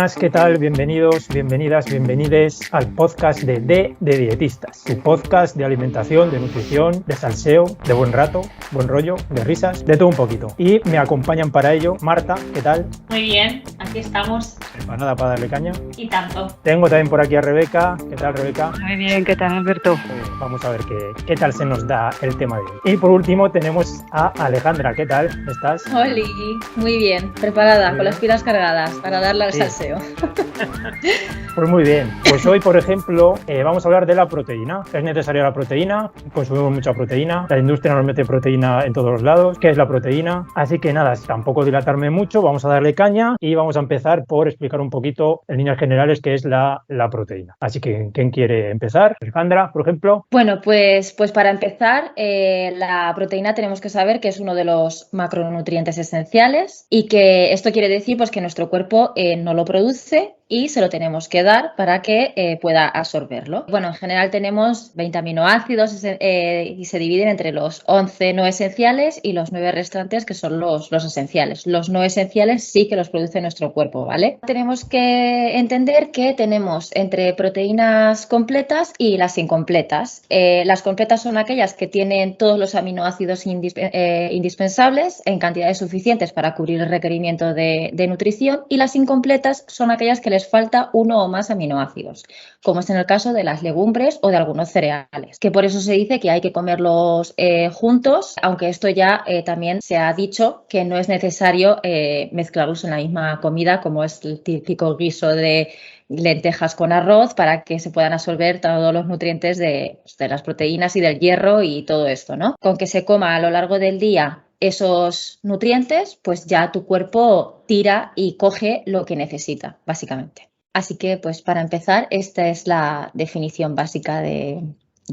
Buenas, ¿qué tal? Bienvenidos, bienvenidas, bienvenides al podcast de Dietistas, tu podcast de alimentación, de nutrición, de salseo, de buen rato, buen rollo, de risas, de todo un poquito. Y me acompañan para ello Marta, ¿qué tal? Muy bien, aquí estamos. Preparada para darle caña. Y tanto. Tengo también por aquí a Rebeca. ¿Qué tal, Rebeca? Muy bien, ¿qué tal, Alberto? Vamos a ver qué tal se nos da el tema de hoy. Y por último tenemos a Alejandra. ¿Qué tal? ¿Estás? Oli, muy bien, preparada, con las pilas cargadas para darle al salseo. Pues muy bien, pues hoy por ejemplo vamos a hablar de la proteína. ¿Es necesaria la proteína? Consumimos mucha proteína, la industria nos mete proteína en todos los lados. ¿Qué es la proteína? Así que nada, tampoco dilatarme mucho, vamos a darle caña y vamos a empezar por explicar un poquito en líneas generales qué es la proteína. Así que, ¿quién quiere empezar? Alejandra, por ejemplo. Bueno, pues para empezar, la proteína tenemos que saber que es uno de los macronutrientes esenciales y que esto quiere decir pues, que nuestro cuerpo no lo produce y se lo tenemos que dar para que pueda absorberlo. Bueno, en general tenemos 20 aminoácidos y se dividen entre los 11 no esenciales y los 9 restantes que son los esenciales. Los no esenciales sí que los produce nuestro cuerpo, ¿vale? Tenemos que entender que tenemos entre proteínas completas y las incompletas. Las completas son aquellas que tienen todos los aminoácidos indispensables en cantidades suficientes para cubrir el requerimiento de nutrición, y las incompletas son aquellas que les falta uno o más aminoácidos, como es en el caso de las legumbres o de algunos cereales, que por eso se dice que hay que comerlos juntos, aunque esto ya también se ha dicho que no es necesario mezclarlos en la misma comida, como es el típico guiso de lentejas con arroz, para que se puedan absorber todos los nutrientes de las proteínas y del hierro y todo esto, ¿no? Con que se coma a lo largo del día esos nutrientes, pues ya tu cuerpo tira y coge lo que necesita, básicamente. Así que, pues para empezar, esta es la definición básica de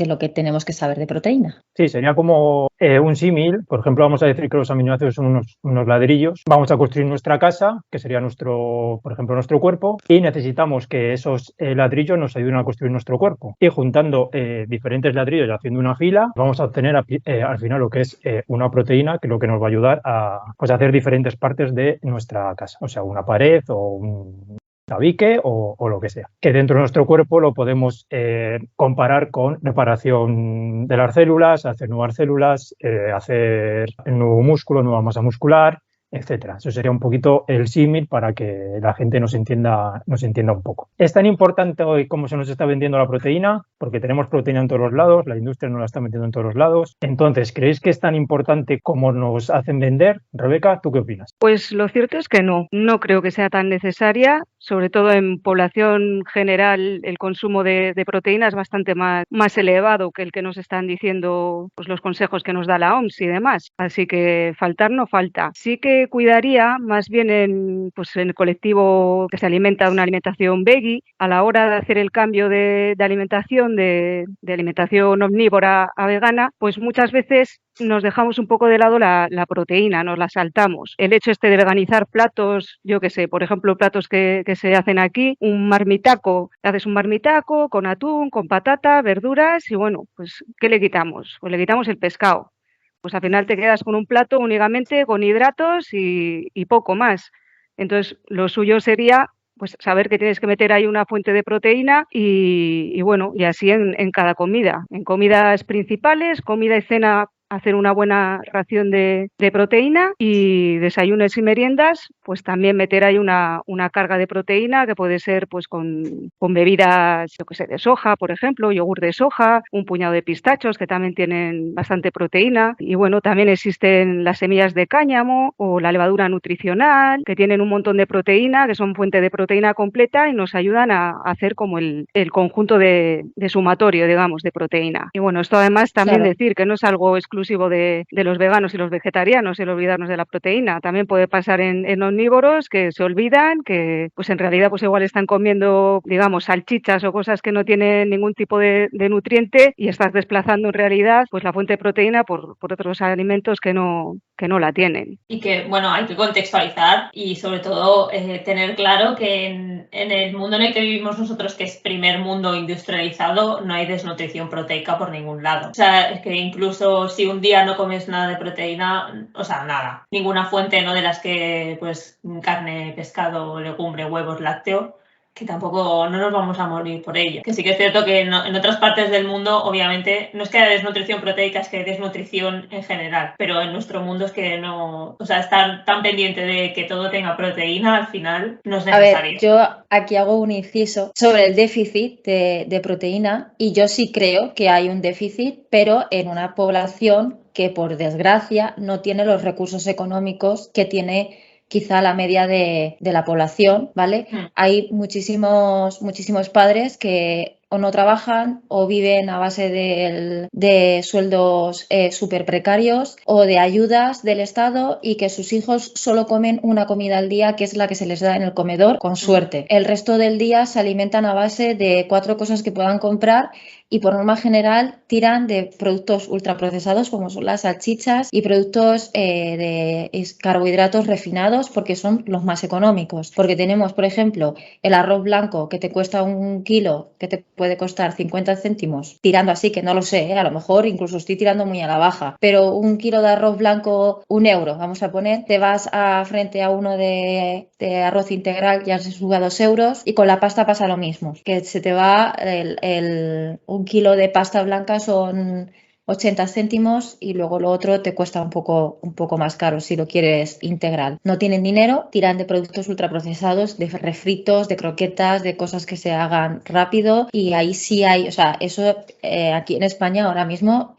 lo que tenemos que saber de proteína. Sí, sería como un símil. Por ejemplo, vamos a decir que los aminoácidos son unos ladrillos. Vamos a construir nuestra casa, que sería por ejemplo, nuestro cuerpo, y necesitamos que esos ladrillos nos ayuden a construir nuestro cuerpo. Y juntando diferentes ladrillos y haciendo una fila, vamos a obtener al final lo que es una proteína, que es lo que nos va a ayudar a hacer diferentes partes de nuestra casa. O sea, una pared o un tabique o lo que sea, que dentro de nuestro cuerpo lo podemos comparar con reparación de las células, hacer nuevas células, hacer nuevo músculo, nueva masa muscular, etcétera. Eso sería un poquito el símil para que la gente nos entienda un poco. Es tan importante hoy como se nos está vendiendo la proteína, porque tenemos proteína en todos los lados, la industria nos la está metiendo en todos los lados. Entonces, ¿creéis que es tan importante como nos hacen vender? Rebeca, ¿tú qué opinas? Pues lo cierto es que no creo que sea tan necesaria. Sobre todo en población general el consumo de proteína es bastante más elevado que el que nos están diciendo pues, los consejos que nos da la OMS y demás. Así que faltar no falta. Sí que cuidaría más bien en el colectivo que se alimenta de una alimentación veggie, a la hora de hacer el cambio de alimentación, de alimentación omnívora a vegana, pues muchas veces nos dejamos un poco de lado la proteína, nos la saltamos. El hecho de veganizar platos, yo qué sé, por ejemplo, platos que se hacen aquí, un marmitaco, haces un marmitaco con atún, con patata, verduras y bueno, pues ¿qué le quitamos? Pues le quitamos el pescado. Pues al final te quedas con un plato únicamente con hidratos y poco más. Entonces, lo suyo sería pues saber que tienes que meter ahí una fuente de proteína y bueno, y así en cada comida. En comidas principales, comida y cena, hacer una buena ración de proteína, y desayunos y meriendas, pues también meter ahí una carga de proteína, que puede ser pues con bebidas, yo que sé, de soja, por ejemplo, yogur de soja, un puñado de pistachos que también tienen bastante proteína. Y bueno, también existen las semillas de cáñamo o la levadura nutricional, que tienen un montón de proteína, que son fuente de proteína completa y nos ayudan a hacer como el conjunto de sumatorio, digamos, de proteína. Y bueno, esto además también decir que no es algo exclusivo de los veganos y los vegetarianos, el olvidarnos de la proteína. También puede pasar en omnívoros, que se olvidan, que pues en realidad pues igual están comiendo, digamos, salchichas o cosas que no tienen ningún tipo de nutriente, y estás desplazando en realidad pues la fuente de proteína por otros alimentos que no que no la tienen. Y que, bueno, hay que contextualizar y sobre todo tener claro que en el mundo en el que vivimos nosotros, que es primer mundo industrializado, no hay desnutrición proteica por ningún lado. O sea, es que incluso si un día no comes nada de proteína, o sea, nada, ninguna fuente, ¿no? De las que, pues, carne, pescado, legumbre, huevos, lácteo, que tampoco no nos vamos a morir por ello. Que sí que es cierto que en otras partes del mundo, obviamente, no es que haya desnutrición proteica, es que hay desnutrición en general, pero en nuestro mundo es que no, o sea, estar tan pendiente de que todo tenga proteína al final no es necesario. A ver, yo aquí hago un inciso sobre el déficit de proteína y yo sí creo que hay un déficit, pero en una población que por desgracia no tiene los recursos económicos que tiene quizá la media de la población, ¿vale? Hay muchísimos padres que o no trabajan o viven a base de sueldos súper precarios o de ayudas del Estado y que sus hijos solo comen una comida al día, que es la que se les da en el comedor, con suerte. El resto del día se alimentan a base de 4 cosas que puedan comprar y por norma general tiran de productos ultraprocesados como son las salchichas y productos de carbohidratos refinados porque son los más económicos. Porque tenemos, por ejemplo, el arroz blanco que te cuesta 1 kilo, que te puede costar 50 céntimos, tirando así, que no lo sé, a lo mejor incluso estoy tirando muy a la baja, pero 1 kilo de arroz blanco, 1 euro, vamos a poner, te vas frente a uno de arroz integral, ya se sube a 2 euros y con la pasta pasa lo mismo, que se te va 1 kilo de pasta blanca son 80 céntimos y luego lo otro te cuesta un poco más caro si lo quieres integral. No tienen dinero, tiran de productos ultraprocesados, de refritos, de croquetas, de cosas que se hagan rápido y ahí sí hay, o sea, eso aquí en España ahora mismo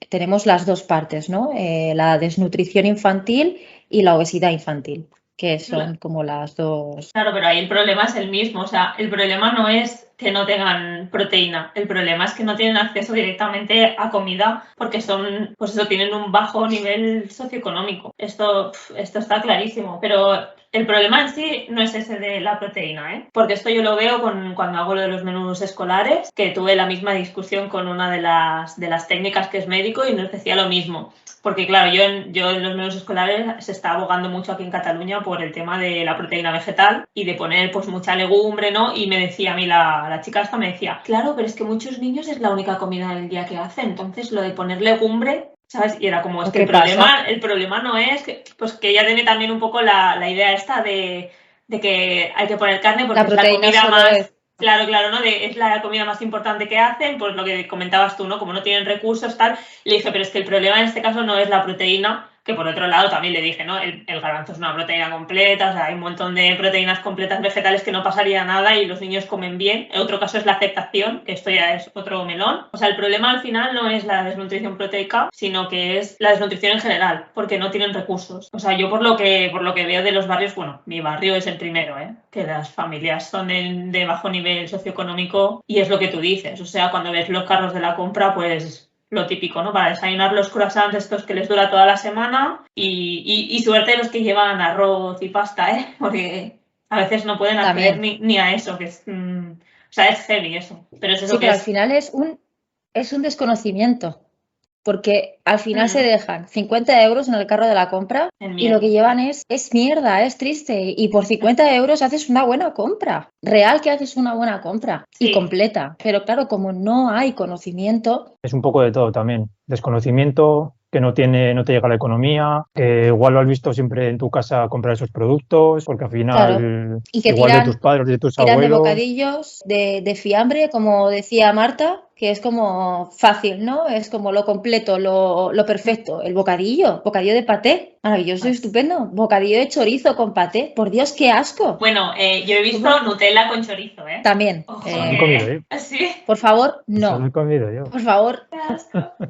tenemos las dos partes, ¿no? La desnutrición infantil y la obesidad infantil, que son como las dos. Claro, pero ahí el problema es el mismo, o sea, el problema no es que no tengan proteína, el problema es que no tienen acceso directamente a comida porque son, pues eso, tienen un bajo nivel socioeconómico. Esto está clarísimo, pero el problema en sí no es ese de la proteína, ¿eh? Porque esto yo lo veo cuando hago lo de los menús escolares, que tuve la misma discusión con una de las técnicas que es médico y nos decía lo mismo. Porque claro, yo en los menús escolares se está abogando mucho aquí en Cataluña por el tema de la proteína vegetal y de poner pues mucha legumbre, ¿no? Y me decía a mí la chica esta me decía, claro, pero es que muchos niños es la única comida del día que hacen, entonces lo de poner legumbre, ¿sabes? Y era como, es que el problema no es que, pues que ella tiene también un poco la idea esta de que hay que poner carne porque es la comida más... Claro, ¿no? Es la comida más importante que hacen, pues lo que comentabas tú, ¿no? Como no tienen recursos, tal. Le dije, pero es que el problema en este caso no es la proteína, que por otro lado también le dije, ¿no? El garbanzo es una proteína completa, o sea, hay un montón de proteínas completas vegetales que no pasaría nada y los niños comen bien. El otro caso es la aceptación, que esto ya es otro melón. O sea, el problema al final no es la desnutrición proteica, sino que es la desnutrición en general, porque no tienen recursos. O sea, yo por lo que veo de los barrios, bueno, mi barrio es el primero, que las familias son de bajo nivel socioeconómico y es lo que tú dices. O sea, cuando ves los carros de la compra, pues... lo típico, ¿no? Para desayunar los croissants estos que les dura toda la semana y suerte de los que llevan arroz y pasta, ¿eh? Porque a veces no pueden acceder ni a eso, que es... o sea, es heavy eso. Pero es eso sí, que pero al final es un desconocimiento. Porque al final se dejan 50 euros en el carro de la compra y lo que llevan es mierda, es triste. Y por 50 euros haces una buena compra. Real que haces una buena compra y completa. Pero claro, como no hay conocimiento... Es un poco de todo también. Desconocimiento, que no te llega la economía, que igual lo has visto siempre en tu casa comprar esos productos, porque al final y que igual de tus padres, de tus abuelos... de bocadillos, de fiambre, como decía Marta, que es como fácil, ¿no? Es como lo completo, lo perfecto. El bocadillo de paté, maravilloso y estupendo. Bocadillo de chorizo con paté, por Dios, qué asco. Bueno, yo he visto Nutella con chorizo, ¿eh? También. Lo he comido yo. ¿Sí? Por favor, no. Lo he comido yo. Por favor.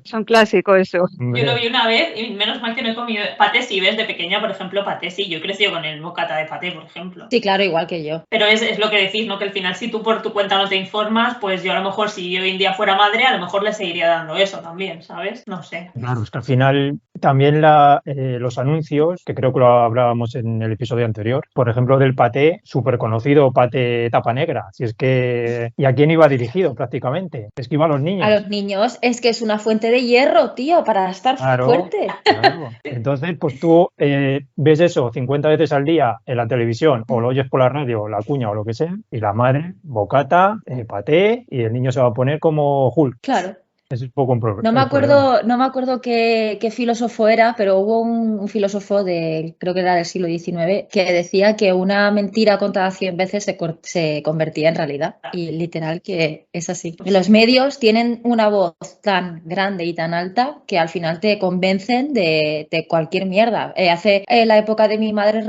Son clásicos eso. Yo lo vi una vez y menos mal que no he comido paté. Si ves de pequeña, por ejemplo, paté, sí. Yo he crecido con el bocata de paté, por ejemplo. Sí, claro, igual que yo. Pero es lo que decís, ¿no? Que al final si tú por tu cuenta no te informas, pues yo a lo mejor si hoy en día fuera madre, a lo mejor le seguiría dando eso también, ¿sabes? No sé. Claro, es que al final También los anuncios, que creo que lo hablábamos en el episodio anterior, por ejemplo, del paté, súper conocido, paté tapa negra. Si es que, ¿y a quién iba dirigido prácticamente? Es que iba a los niños. A los niños es que es una fuente de hierro, tío, para estar fuerte. Claro. Entonces, pues tú ves eso 50 veces al día en la televisión o lo oyes por la radio, la cuña o lo que sea, y la madre, bocata, paté, y el niño se va a poner como Hulk. Claro. Es un poco un No me acuerdo qué filósofo era, pero hubo un filósofo creo que era del siglo XIX, que decía que una mentira contada 100 veces se convertía en realidad. Y literal que es así. Los medios tienen una voz tan grande y tan alta que al final te convencen de cualquier mierda. En la época de mi madre,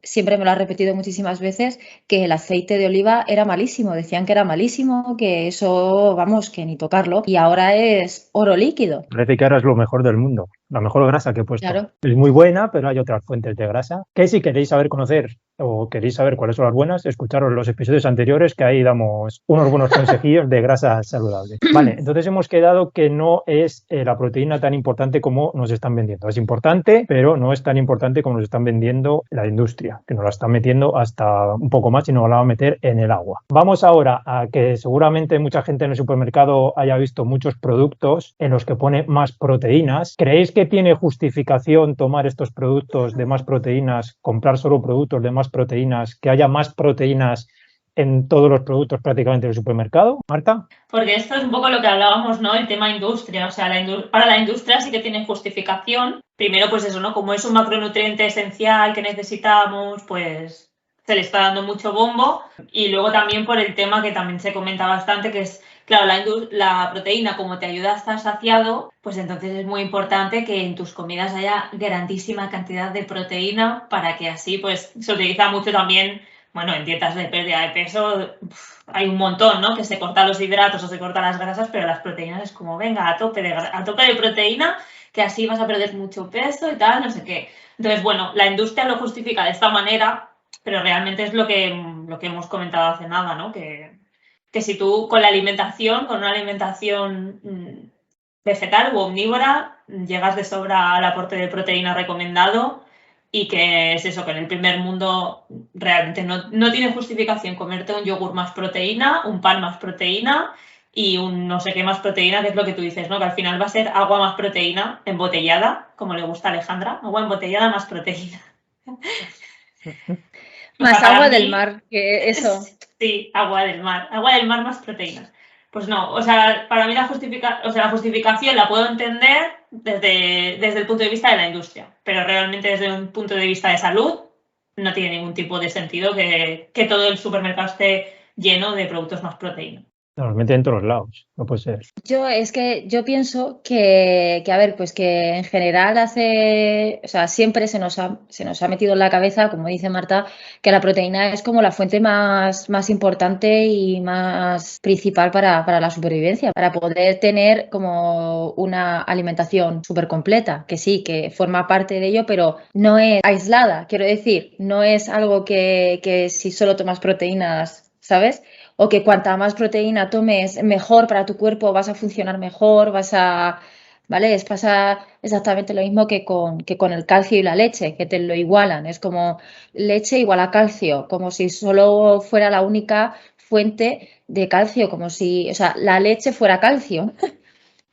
siempre me lo ha repetido muchísimas veces, que el aceite de oliva era malísimo. Decían que era malísimo, que eso, vamos, que ni tocarlo. Y ahora es oro líquido. Parece que ahora es lo mejor del mundo, la mejor grasa que he puesto. Claro. Es muy buena, pero hay otras fuentes de grasa que si queréis conocer o queréis saber cuáles son las buenas, escucharos los episodios anteriores, que ahí damos unos buenos consejillos de grasa saludable. Vale, entonces hemos quedado que no es la proteína tan importante como nos están vendiendo. Es importante, pero no es tan importante como nos están vendiendo la industria, que nos la están metiendo hasta un poco más y nos la va a meter en el agua. Vamos ahora a que seguramente mucha gente en el supermercado haya visto muchos productos en los que pone más proteínas. ¿Creéis que tiene justificación tomar estos productos de más proteínas, comprar solo productos de más proteínas, que haya más proteínas en todos los productos prácticamente del supermercado? Marta. Porque esto es un poco lo que hablábamos, ¿no? El tema industria. O sea, para la industria sí que tiene justificación. Primero, pues eso, ¿no? Como es un macronutriente esencial que necesitamos, pues se le está dando mucho bombo. Y luego también por el tema que también se comenta bastante, que es, claro, la proteína, como te ayuda a estar saciado, pues entonces es muy importante que en tus comidas haya grandísima cantidad de proteína para que así, pues se utiliza mucho también. Bueno, en dietas de pérdida de peso hay un montón, ¿no? Que se cortan los hidratos o se cortan las grasas, pero las proteínas es como, venga, a tope de proteína, que así vas a perder mucho peso y tal, no sé qué. Entonces, bueno, la industria lo justifica de esta manera, pero realmente es lo que hemos comentado hace nada, ¿no? Que si tú con una alimentación vegetal u omnívora, llegas de sobra al aporte de proteína recomendado. Y que es eso, que en el primer mundo realmente no tiene justificación comerte un yogur más proteína, un pan más proteína y un no sé qué más proteína, que es lo que tú dices, ¿no? Que al final va a ser agua más proteína embotellada, como le gusta a Alejandra, agua embotellada más proteína. Más agua del mar, que eso. Sí, agua del mar más proteínas. Pues no, o sea, para mí la justificación la puedo entender desde el punto de vista de la industria, pero realmente desde un punto de vista de salud no tiene ningún tipo de sentido que todo el supermercado esté lleno de productos más proteína. Nos meten en todos lados, no puede ser. Yo pienso que a ver, pues que en general siempre se nos ha metido en la cabeza, como dice Marta, que la proteína es como la fuente más importante y más principal para la supervivencia, para poder tener como una alimentación súper completa, que sí, que forma parte de ello, pero no es aislada, quiero decir, no es algo que si solo tomas proteínas, ¿sabes? O que cuanta más proteína tomes, mejor para tu cuerpo, vas a funcionar mejor, ¿vale? Pasa exactamente lo mismo que con el calcio y la leche, que te lo igualan. Es como leche igual a calcio, como si solo fuera la única fuente de calcio, como si, o sea, la leche fuera calcio.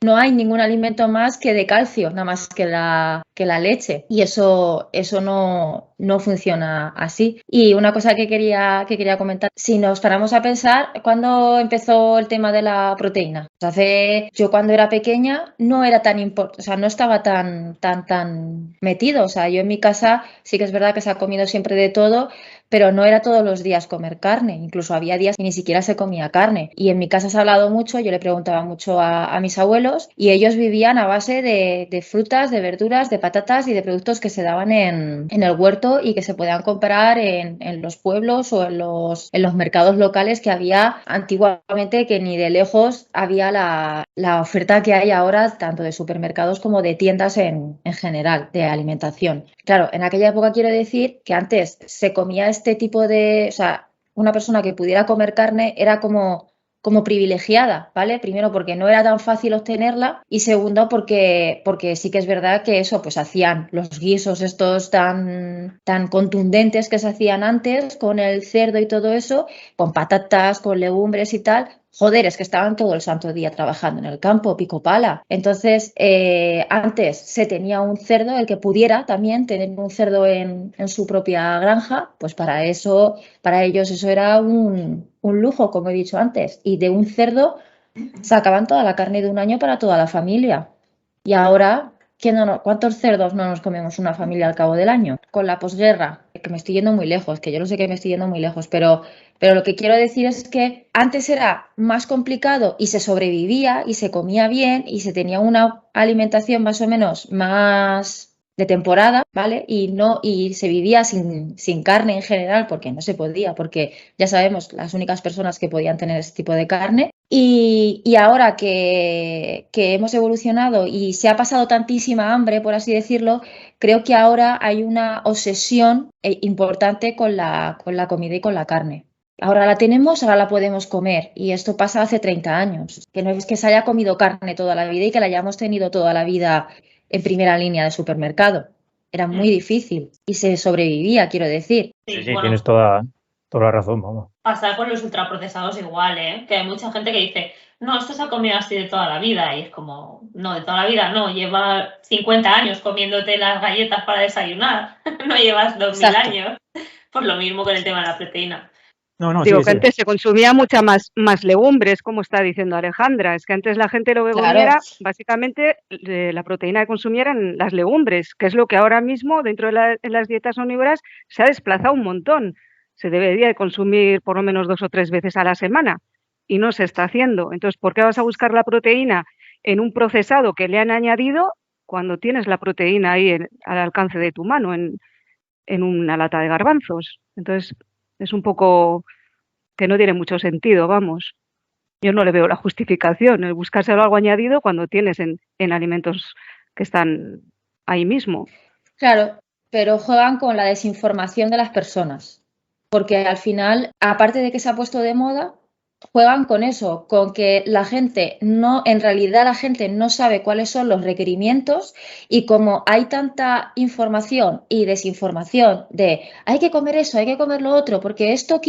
No hay ningún alimento más que de calcio, nada más que la leche. Y eso no funciona así. Y una cosa que quería comentar, si nos paramos a pensar, ¿cuándo empezó el tema de la proteína? Yo cuando era pequeña no era tan importante, o sea, no estaba tan metido. O sea, yo en mi casa sí que es verdad que se ha comido siempre de todo, pero no era todos los días comer carne. Incluso había días que ni siquiera se comía carne. Y en mi casa se ha hablado mucho, yo le preguntaba mucho a mis abuelos y ellos vivían a base de frutas, de verduras, de patatas y de productos que se daban en el huerto y que se podían comprar en los pueblos o en los mercados locales que había antiguamente, que ni de lejos había la oferta que hay ahora, tanto de supermercados como de tiendas en general, de alimentación. Claro, en aquella época quiero decir que antes se comía este tipo de... O sea, una persona que pudiera comer carne era como como privilegiada, ¿vale? Primero porque no era tan fácil obtenerla y segundo porque sí que es verdad que eso, pues hacían los guisos estos tan contundentes que se hacían antes con el cerdo y todo eso, con patatas, con legumbres y tal. Joder, es que estaban todo el santo día trabajando en el campo, pico pala. Entonces, antes se tenía un cerdo, el que pudiera también tener un cerdo en su propia granja, pues para eso, para ellos eso era un lujo, como he dicho antes. Y de un cerdo sacaban toda la carne de un año para toda la familia. Y ahora, ¿cuántos cerdos no nos comemos una familia al cabo del año? Con la posguerra, que me estoy yendo muy lejos, que yo lo sé que me estoy yendo muy lejos, pero lo que quiero decir es que antes era más complicado y se sobrevivía y se comía bien y se tenía una alimentación más o menos más de temporada, ¿vale? Y se vivía sin carne en general porque no se podía, porque ya sabemos las únicas personas que podían tener este tipo de carne. Y ahora que hemos evolucionado y se ha pasado tantísima hambre, por así decirlo, creo que ahora hay una obsesión importante con la comida y con la carne. Ahora la tenemos, ahora la podemos comer. Y esto pasa hace 30 años. Que no es que se haya comido carne toda la vida y que la hayamos tenido toda la vida en primera línea de supermercado. Era muy difícil y se sobrevivía, quiero decir. Sí, tienes toda la razón, vamos. Pasa con los ultraprocesados igual, ¿eh? Que hay mucha gente que dice, no, esto se ha comido así de toda la vida. Y es como, no, de toda la vida no. Lleva 50 años comiéndote las galletas para desayunar. No llevas 2000 Exacto. años. Pues lo mismo con el tema de la proteína. No, Digo sí, que antes se consumía mucha más legumbres, como está diciendo Alejandra. Es que antes la gente lo que comiera, básicamente, la proteína que consumieran las legumbres, que es lo que ahora mismo, dentro de las dietas omnívoras, se ha desplazado un montón. Se debería de consumir por lo menos 2 o 3 veces a la semana y no se está haciendo. Entonces, ¿por qué vas a buscar la proteína en un procesado que le han añadido cuando tienes la proteína ahí al alcance de tu mano en una lata de garbanzos? Entonces, es un poco que no tiene mucho sentido, vamos. Yo no le veo la justificación, el buscárselo algo añadido cuando tienes en alimentos que están ahí mismo. Claro, pero juegan con la desinformación de las personas, porque al final, aparte de que se ha puesto de moda, juegan con eso, con que en realidad la gente no sabe cuáles son los requerimientos y como hay tanta información y desinformación de hay que comer eso, hay que comer lo otro, porque esto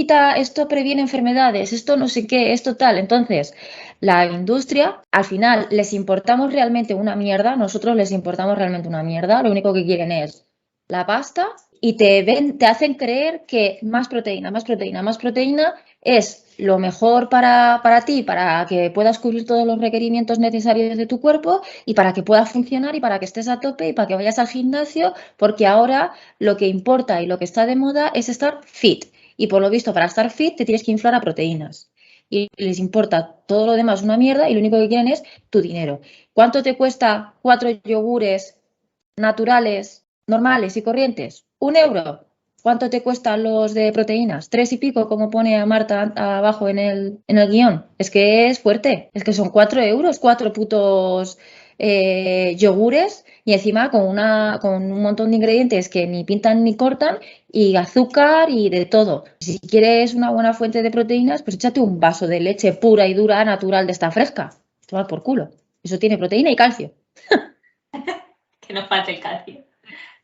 previene enfermedades, esto no sé qué, esto tal. Entonces, la industria, al final, les importamos realmente una mierda, nosotros les importamos realmente una mierda, lo único que quieren es la pasta y te hacen creer que más proteína es lo mejor para ti, para que puedas cubrir todos los requerimientos necesarios de tu cuerpo y para que puedas funcionar y para que estés a tope y para que vayas al gimnasio, porque ahora lo que importa y lo que está de moda es estar fit. Y por lo visto, para estar fit te tienes que inflar a proteínas. Y les importa todo lo demás una mierda y lo único que quieren es tu dinero. ¿Cuánto te cuesta 4 yogures naturales, normales y corrientes? 1 euro. ¿Cuánto te cuestan los de proteínas? 3 y pico, como pone a Marta abajo en el guión. Es que es fuerte. Es que son 4 euros, 4 putos yogures y encima con un montón de ingredientes que ni pintan ni cortan y azúcar y de todo. Si quieres una buena fuente de proteínas, pues échate un vaso de leche pura y dura natural de esta fresca. Toma por culo. Eso tiene proteína y calcio. Que nos falte el calcio.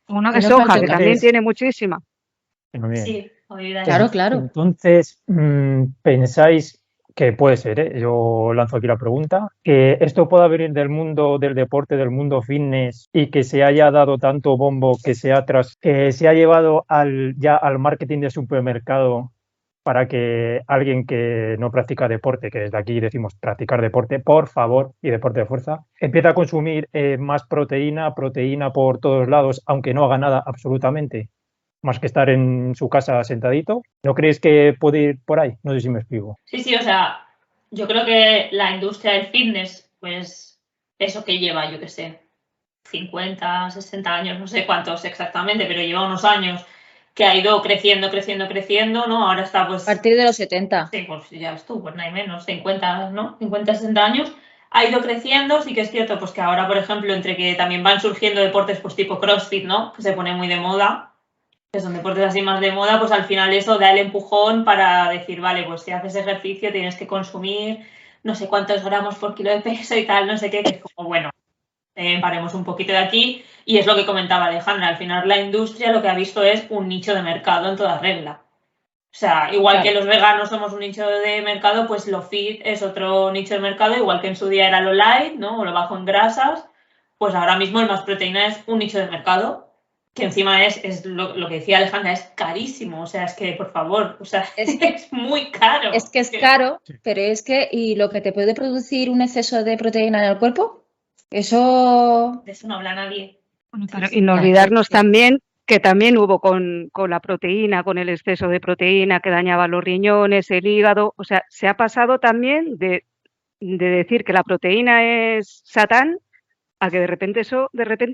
Una de soja, que también tiene muchísima. Sí, claro. Entonces, ¿pensáis que puede ser, yo lanzo aquí la pregunta, que esto pueda venir del mundo del deporte, del mundo fitness y que se haya dado tanto bombo que se ha llevado ya al marketing de supermercado para que alguien que no practica deporte, que desde aquí decimos practicar deporte, por favor, y deporte de fuerza, empiece a consumir más proteína por todos lados, aunque no haga nada absolutamente, más que estar en su casa sentadito? ¿No crees que puede ir por ahí? No sé si me explico. Sí, o sea, yo creo que la industria del fitness, pues eso que lleva, yo qué sé, 50, 60 años, no sé cuántos exactamente, pero lleva unos años que ha ido creciendo, ¿no? Ahora está pues... A partir de los 70. Sí, pues ya ves tú, pues no hay menos, 50, ¿no? 50, 60 años. Ha ido creciendo, sí que es cierto, pues que ahora, por ejemplo, entre que también van surgiendo deportes pues tipo CrossFit, ¿no? Que se pone muy de moda. que son deportes así más de moda, pues al final eso da el empujón para decir, vale, pues si haces ejercicio tienes que consumir no sé cuántos gramos por kilo de peso y tal, no sé qué, que es como, bueno, paremos un poquito de aquí. Y es lo que comentaba Alejandra, al final la industria lo que ha visto es un nicho de mercado en toda regla. O sea, igual que los veganos somos un nicho de mercado, pues lo fit es otro nicho de mercado, igual que en su día era lo light, ¿no? O lo bajo en grasas, pues ahora mismo el más proteína es un nicho de mercado, que encima es lo que decía Alejandra, es carísimo. O sea, es que, por favor, o sea, es muy caro. Es que es caro, pero es que, ¿y lo que te puede producir un exceso de proteína en el cuerpo? Eso... De eso no habla nadie. Bueno, pero, y no olvidarnos también que también hubo con la proteína, con el exceso de proteína que dañaba los riñones, el hígado. O sea, se ha pasado también de decir que la proteína es Satán a que de repente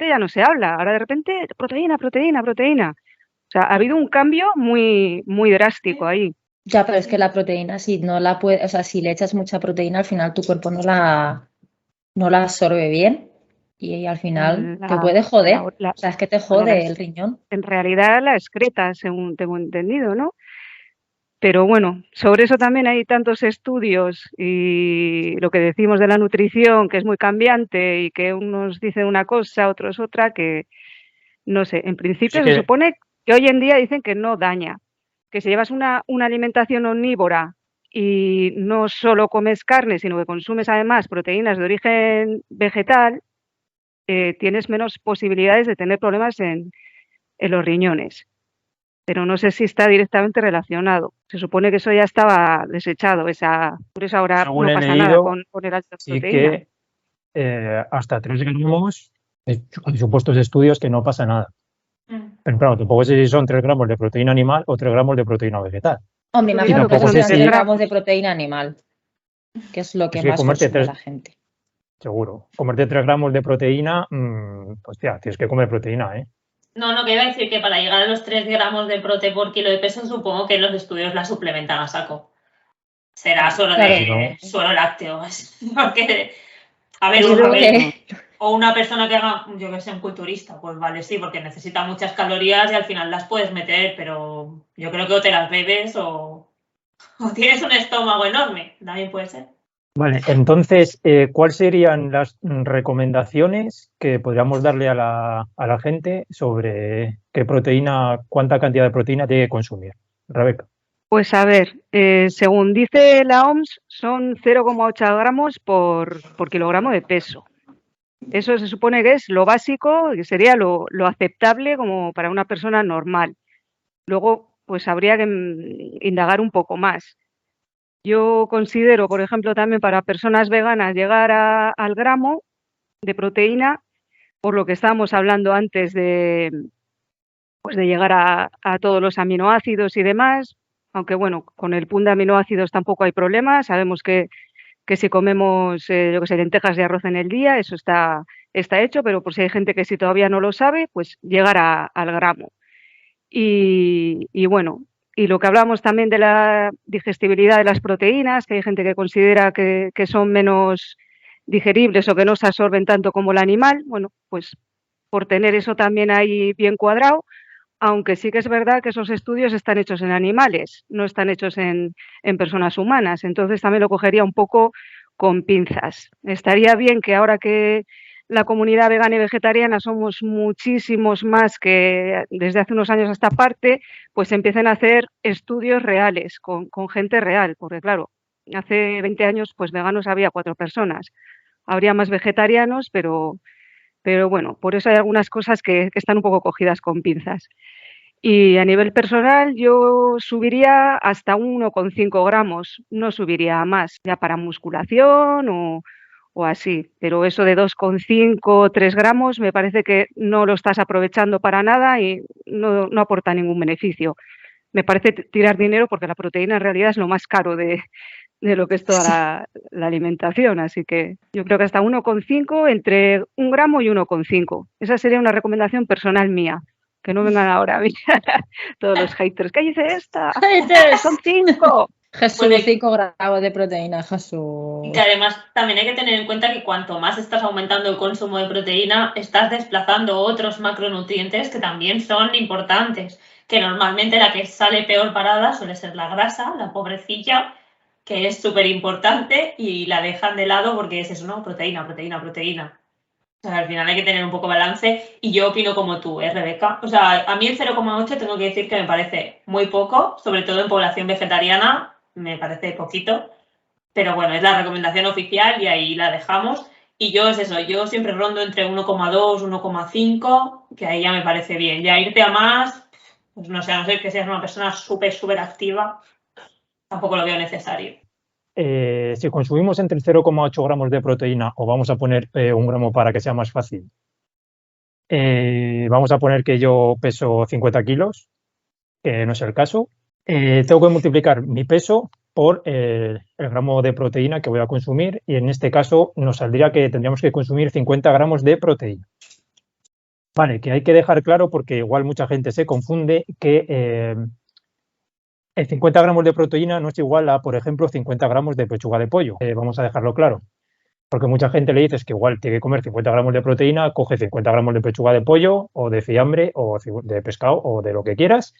ya no se habla. Ahora de repente proteína, proteína, proteína. O sea, ha habido un cambio muy, muy drástico ahí. Ya, pero es que la proteína, si no la puedes, o sea, si le echas mucha proteína, al final tu cuerpo no la absorbe bien y al final te puede joder. O sea, es que te jode el riñón. En realidad la excreta, según tengo entendido, ¿no? Pero bueno, sobre eso también hay tantos estudios y lo que decimos de la nutrición, que es muy cambiante y que unos dicen una cosa, otros otra, que no sé, en principio se supone que hoy en día dicen que no daña, que si llevas una alimentación omnívora y no solo comes carne, sino que consumes además proteínas de origen vegetal, tienes menos posibilidades de tener problemas en los riñones. Pero no sé si está directamente relacionado. Se supone que eso ya estaba desechado, por eso ahora según no pasa nada con el alta proteína. Sí que hasta 3 gramos, hay supuestos estudios que no pasa nada. Pero claro, tampoco sé si son 3 gramos de proteína animal o 3 gramos de proteína vegetal. Hombre, imagino que son 3 gramos de proteína animal, que es lo que más consume la gente. Seguro. Comerte 3 gramos de proteína, hostia, tienes que comer proteína, ¿eh? No, que iba a decir que para llegar a los 3 gramos de prote por kilo de peso, supongo que los estudios la suplementan a saco. Será solo de suero lácteo. Porque, a ver, o una persona que haga, yo que sé, un culturista, pues vale, sí, porque necesita muchas calorías y al final las puedes meter, pero yo creo que o te las bebes o tienes un estómago enorme, también puede ser. Vale, entonces, ¿cuáles serían las recomendaciones que podríamos darle a la gente sobre qué proteína, cuánta cantidad de proteína tiene que consumir? Rebeca. Pues a ver, según dice la OMS, son 0,8 gramos por kilogramo de peso. Eso se supone que es lo básico, que sería lo aceptable como para una persona normal. Luego, pues habría que indagar un poco más. Yo considero, por ejemplo, también para personas veganas llegar al gramo de proteína, por lo que estábamos hablando antes de llegar a todos los aminoácidos y demás, aunque bueno, con el PUN de aminoácidos tampoco hay problema. Sabemos que si comemos, lentejas de arroz en el día, eso está hecho, pero por si hay gente que si todavía no lo sabe, pues llegar al gramo. Y bueno, y lo que hablamos también de la digestibilidad de las proteínas, que hay gente que considera que son menos digeribles o que no se absorben tanto como el animal, bueno, pues por tener eso también ahí bien cuadrado, aunque sí que es verdad que esos estudios están hechos en animales, no están hechos en personas humanas, entonces también lo cogería un poco con pinzas. Estaría bien que ahora que la comunidad vegana y vegetariana somos muchísimos más que desde hace unos años a esta parte, pues empiecen a hacer estudios reales con gente real, porque claro, hace 20 años pues veganos había 4 personas, habría más vegetarianos, pero bueno, por eso hay algunas cosas que están un poco cogidas con pinzas. Y a nivel personal yo subiría hasta 1,5 gramos, no subiría a más, ya para musculación o así, pero eso de 2,5, 3 gramos me parece que no lo estás aprovechando para nada y no aporta ningún beneficio. Me parece tirar dinero porque la proteína en realidad es lo más caro de lo que es toda la alimentación, así que yo creo que hasta 1,5, entre 1 gramo y 1,5. Esa sería una recomendación personal mía. Que no vengan ahora a todos los haters. ¿Qué dice esta? ¡Son 5! Jesús, Bueno, 5 gramos de proteína, Jesús. y que además también hay que tener en cuenta que cuanto más estás aumentando el consumo de proteína, estás desplazando otros macronutrientes que también son importantes, que normalmente la que sale peor parada suele ser la grasa, la pobrecilla, que es súper importante y la dejan de lado porque es eso, ¿no? Proteína, proteína, proteína. O sea, al final hay que tener un poco balance y yo opino como tú, Rebeca? O sea, a mí el 0,8 tengo que decir que me parece muy poco, sobre todo en población vegetariana, me parece poquito. Pero bueno, es la recomendación oficial y ahí la dejamos. Y yo es eso, yo siempre rondo entre 1,2, 1,5, que ahí ya me parece bien. Ya irte a más, pues no sé, a no ser que seas una persona súper, súper activa, tampoco lo veo necesario. Si consumimos entre 0,8 gramos de proteína, o vamos a poner 1 gramo para que sea más fácil, vamos a poner que yo peso 50 kilos, que no es el caso, tengo que multiplicar mi peso por el gramo de proteína que voy a consumir y en este caso nos saldría que tendríamos que consumir 50 gramos de proteína. Vale, que hay que dejar claro porque igual mucha gente se confunde que el 50 gramos de proteína no es igual a, por ejemplo, 50 gramos de pechuga de pollo. Vamos a dejarlo claro. Porque mucha gente le dices que igual tiene que comer 50 gramos de proteína, coge 50 gramos de pechuga de pollo o de fiambre o de pescado o de lo que quieras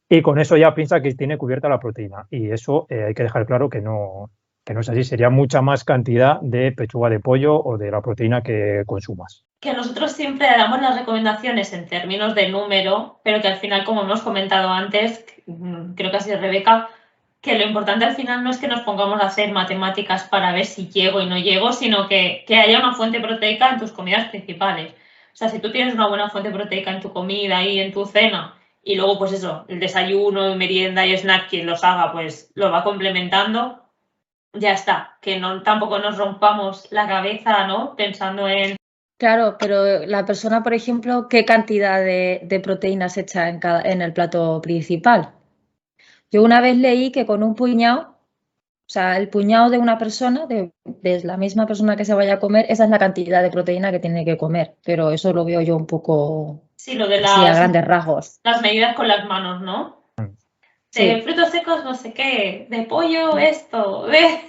y con eso ya piensa que tiene cubierta la proteína. Y eso hay que dejar claro que no es así. Sería mucha más cantidad de pechuga de pollo o de la proteína que consumas. Que nosotros siempre damos las recomendaciones en términos de número, pero que al final, como hemos comentado antes, creo que ha sido Rebeca, que lo importante al final no es que nos pongamos a hacer matemáticas para ver si llego y no llego, sino que haya una fuente proteica en tus comidas principales. O sea, si tú tienes una buena fuente proteica en tu comida y en tu cena, y luego, pues eso, el desayuno, merienda y snack, quien los haga, pues lo va complementando, ya está. Que no, tampoco nos rompamos la cabeza, ¿no? Pensando en... Claro, pero la persona, por ejemplo, ¿qué cantidad de proteínas echa en el plato principal? Yo una vez leí que con un puñado, o sea, el puñado de una persona, de la misma persona que se vaya a comer, esa es la cantidad de proteína que tiene que comer. Pero eso lo veo yo un poco Sí, lo de así a grandes rasgos. las medidas con las manos, ¿no? Sí. De frutos secos no sé qué, de pollo esto, de...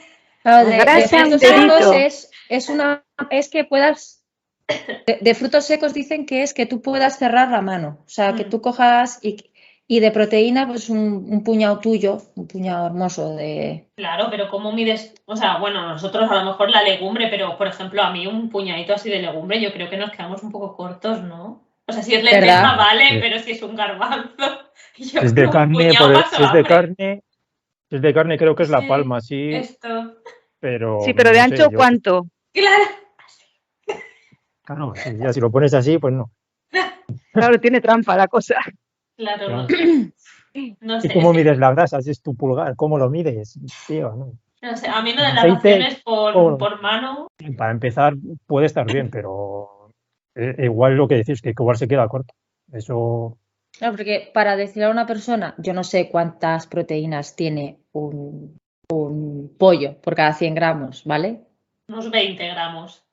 Claro, de Grasa, frutos un secos dedito. es que puedas, de frutos secos dicen que es que tú puedas cerrar la mano, o sea, que tú cojas y de proteína pues un puñado tuyo, un puñado hermoso de... Claro, pero ¿cómo mides? O sea, bueno, nosotros a lo mejor la legumbre, pero por ejemplo a mí un puñadito así de legumbre yo creo que nos quedamos un poco cortos, ¿no? O sea, si es lenteja ¿Verdad? vale, Sí. pero si es un garbanzo, yo Si es de creo un carne, puñado paso si es de hambre. carne, si es de carne creo que es la Sí, palma, sí, esto. pero Sí, pero de no sé, ancho, yo ¿cuánto? Claro, claro, sí, ya si lo pones así, pues no. Claro, tiene trampa la cosa. claro, Claro. no ¿Y sé, cómo mides la grasa? Si es tu pulgar, ¿cómo lo mides? Tío, no. no sé, a mí lo de El las aceite, raciones ¿cómo por mano, para empezar, puede estar bien, pero igual lo que decís, que igual se queda corto. Eso, Claro, porque para decir a una persona, yo no sé cuántas proteínas tiene un pollo por cada 100 gramos, ¿vale? unos 20 gramos.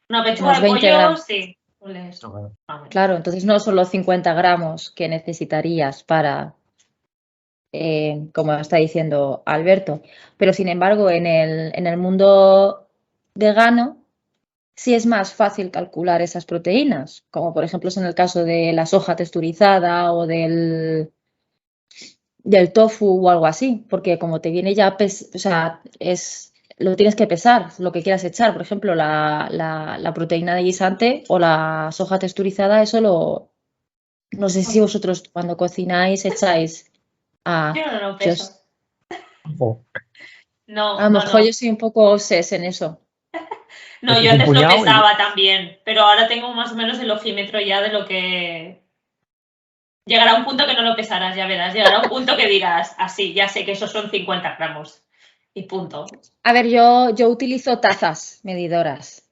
Una pechuga Unos de 20 pollo, gramos. sí. Ponle eso, más o menos. Claro, entonces no son los 50 gramos que necesitarías para, como está diciendo Alberto, pero sin embargo en el mundo vegano sí es más fácil calcular esas proteínas, como por ejemplo es en el caso de la soja texturizada o del tofu o algo así, porque como te viene ya, o sea, lo tienes que pesar, lo que quieras echar. Por ejemplo, la proteína de guisante o la soja texturizada, no sé si vosotros cuando cocináis echáis a... Yo no lo Yo, peso. ojo, a lo mejor yo soy un poco obses en eso. No, es yo un antes lo puñado y pesaba también, pero ahora tengo más o menos el ojímetro ya de lo que... Llegará un punto que no lo pesarás, ya verás. Llegará un punto que dirás, así, ya sé que esos son 50 gramos. Y punto. A ver, yo utilizo tazas medidoras.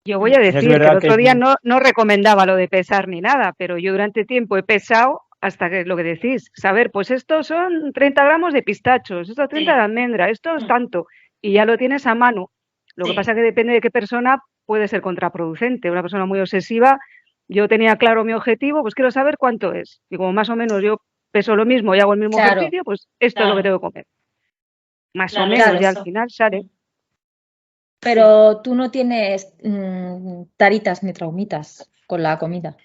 Yo voy a es decir que el verdad que otro día no recomendaba lo de pesar ni nada, pero yo durante tiempo he pesado hasta que lo que decís, saber, pues estos son 30 gramos de pistachos, estos 30 Sí. de almendra, esto es tanto, y ya lo tienes a mano. Lo que Sí. pasa que depende de qué persona puede ser contraproducente. Una persona muy obsesiva, yo tenía claro mi objetivo, pues quiero saber cuánto es. Y como más o menos yo peso lo mismo y hago el mismo Claro. ejercicio, pues esto es lo que tengo que comer. Más o menos, Claro, ya al eso. final sale. Pero tú no tienes taritas ni traumitas con la comida.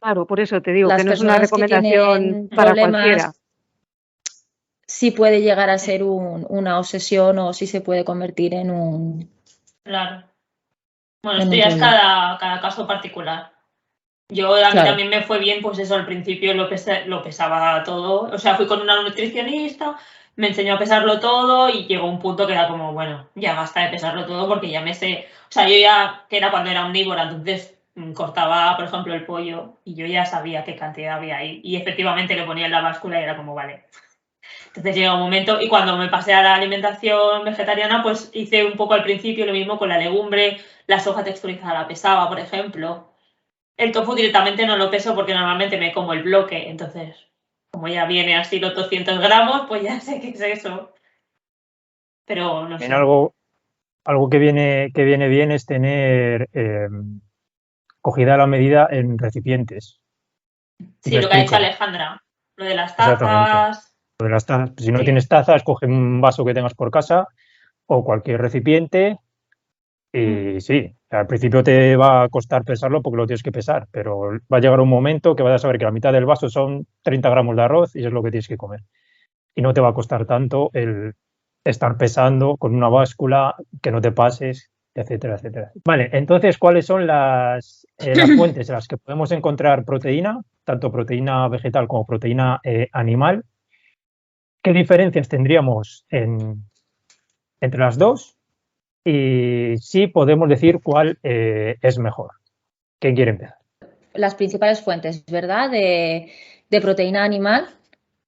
Claro, por eso te digo que Las no es una personas que recomendación tienen para cualquiera. problemas sí puede llegar a ser una obsesión o sí se puede convertir en un Claro. Bueno, en esto un ya es problema. cada caso particular. A mí Claro. también me fue bien, pues eso, al principio lo pesaba todo. O sea, fui con una nutricionista, me enseñó a pesarlo todo y llegó un punto que era como, bueno, ya basta de pesarlo todo porque ya me sé. O sea, yo ya, que era cuando era omnívora, entonces cortaba, por ejemplo, el pollo y yo ya sabía qué cantidad había ahí. Y efectivamente le ponía en la báscula y era como, vale. Entonces llega un momento, y cuando me pasé a la alimentación vegetariana, pues hice un poco al principio lo mismo con la legumbre, la soja texturizada la pesaba, por ejemplo. El tofu directamente no lo peso porque normalmente me como el bloque, entonces, como ya viene así los 200 gramos, pues ya sé qué es eso. Pero no También sé. algo que viene bien es tener cogida la medida en recipientes. Y Sí, me lo que ha dicho explico. Alejandra, lo de las Exactamente. tazas. Lo de las tazas, si no Sí, tienes tazas, coge un vaso que tengas por casa o cualquier recipiente. Y sí, al principio te va a costar pesarlo porque lo tienes que pesar, pero va a llegar un momento que vas a saber que la mitad del vaso son 30 gramos de arroz y eso es lo que tienes que comer. Y no te va a costar tanto el estar pesando con una báscula, que no te pases, etcétera, etcétera. Vale, entonces, ¿cuáles son las fuentes en las que podemos encontrar proteína, tanto proteína vegetal como proteína animal? ¿Qué diferencias tendríamos entre las dos? Y sí podemos decir cuál es mejor. ¿Quién quiere empezar? Las principales fuentes, ¿verdad? De proteína animal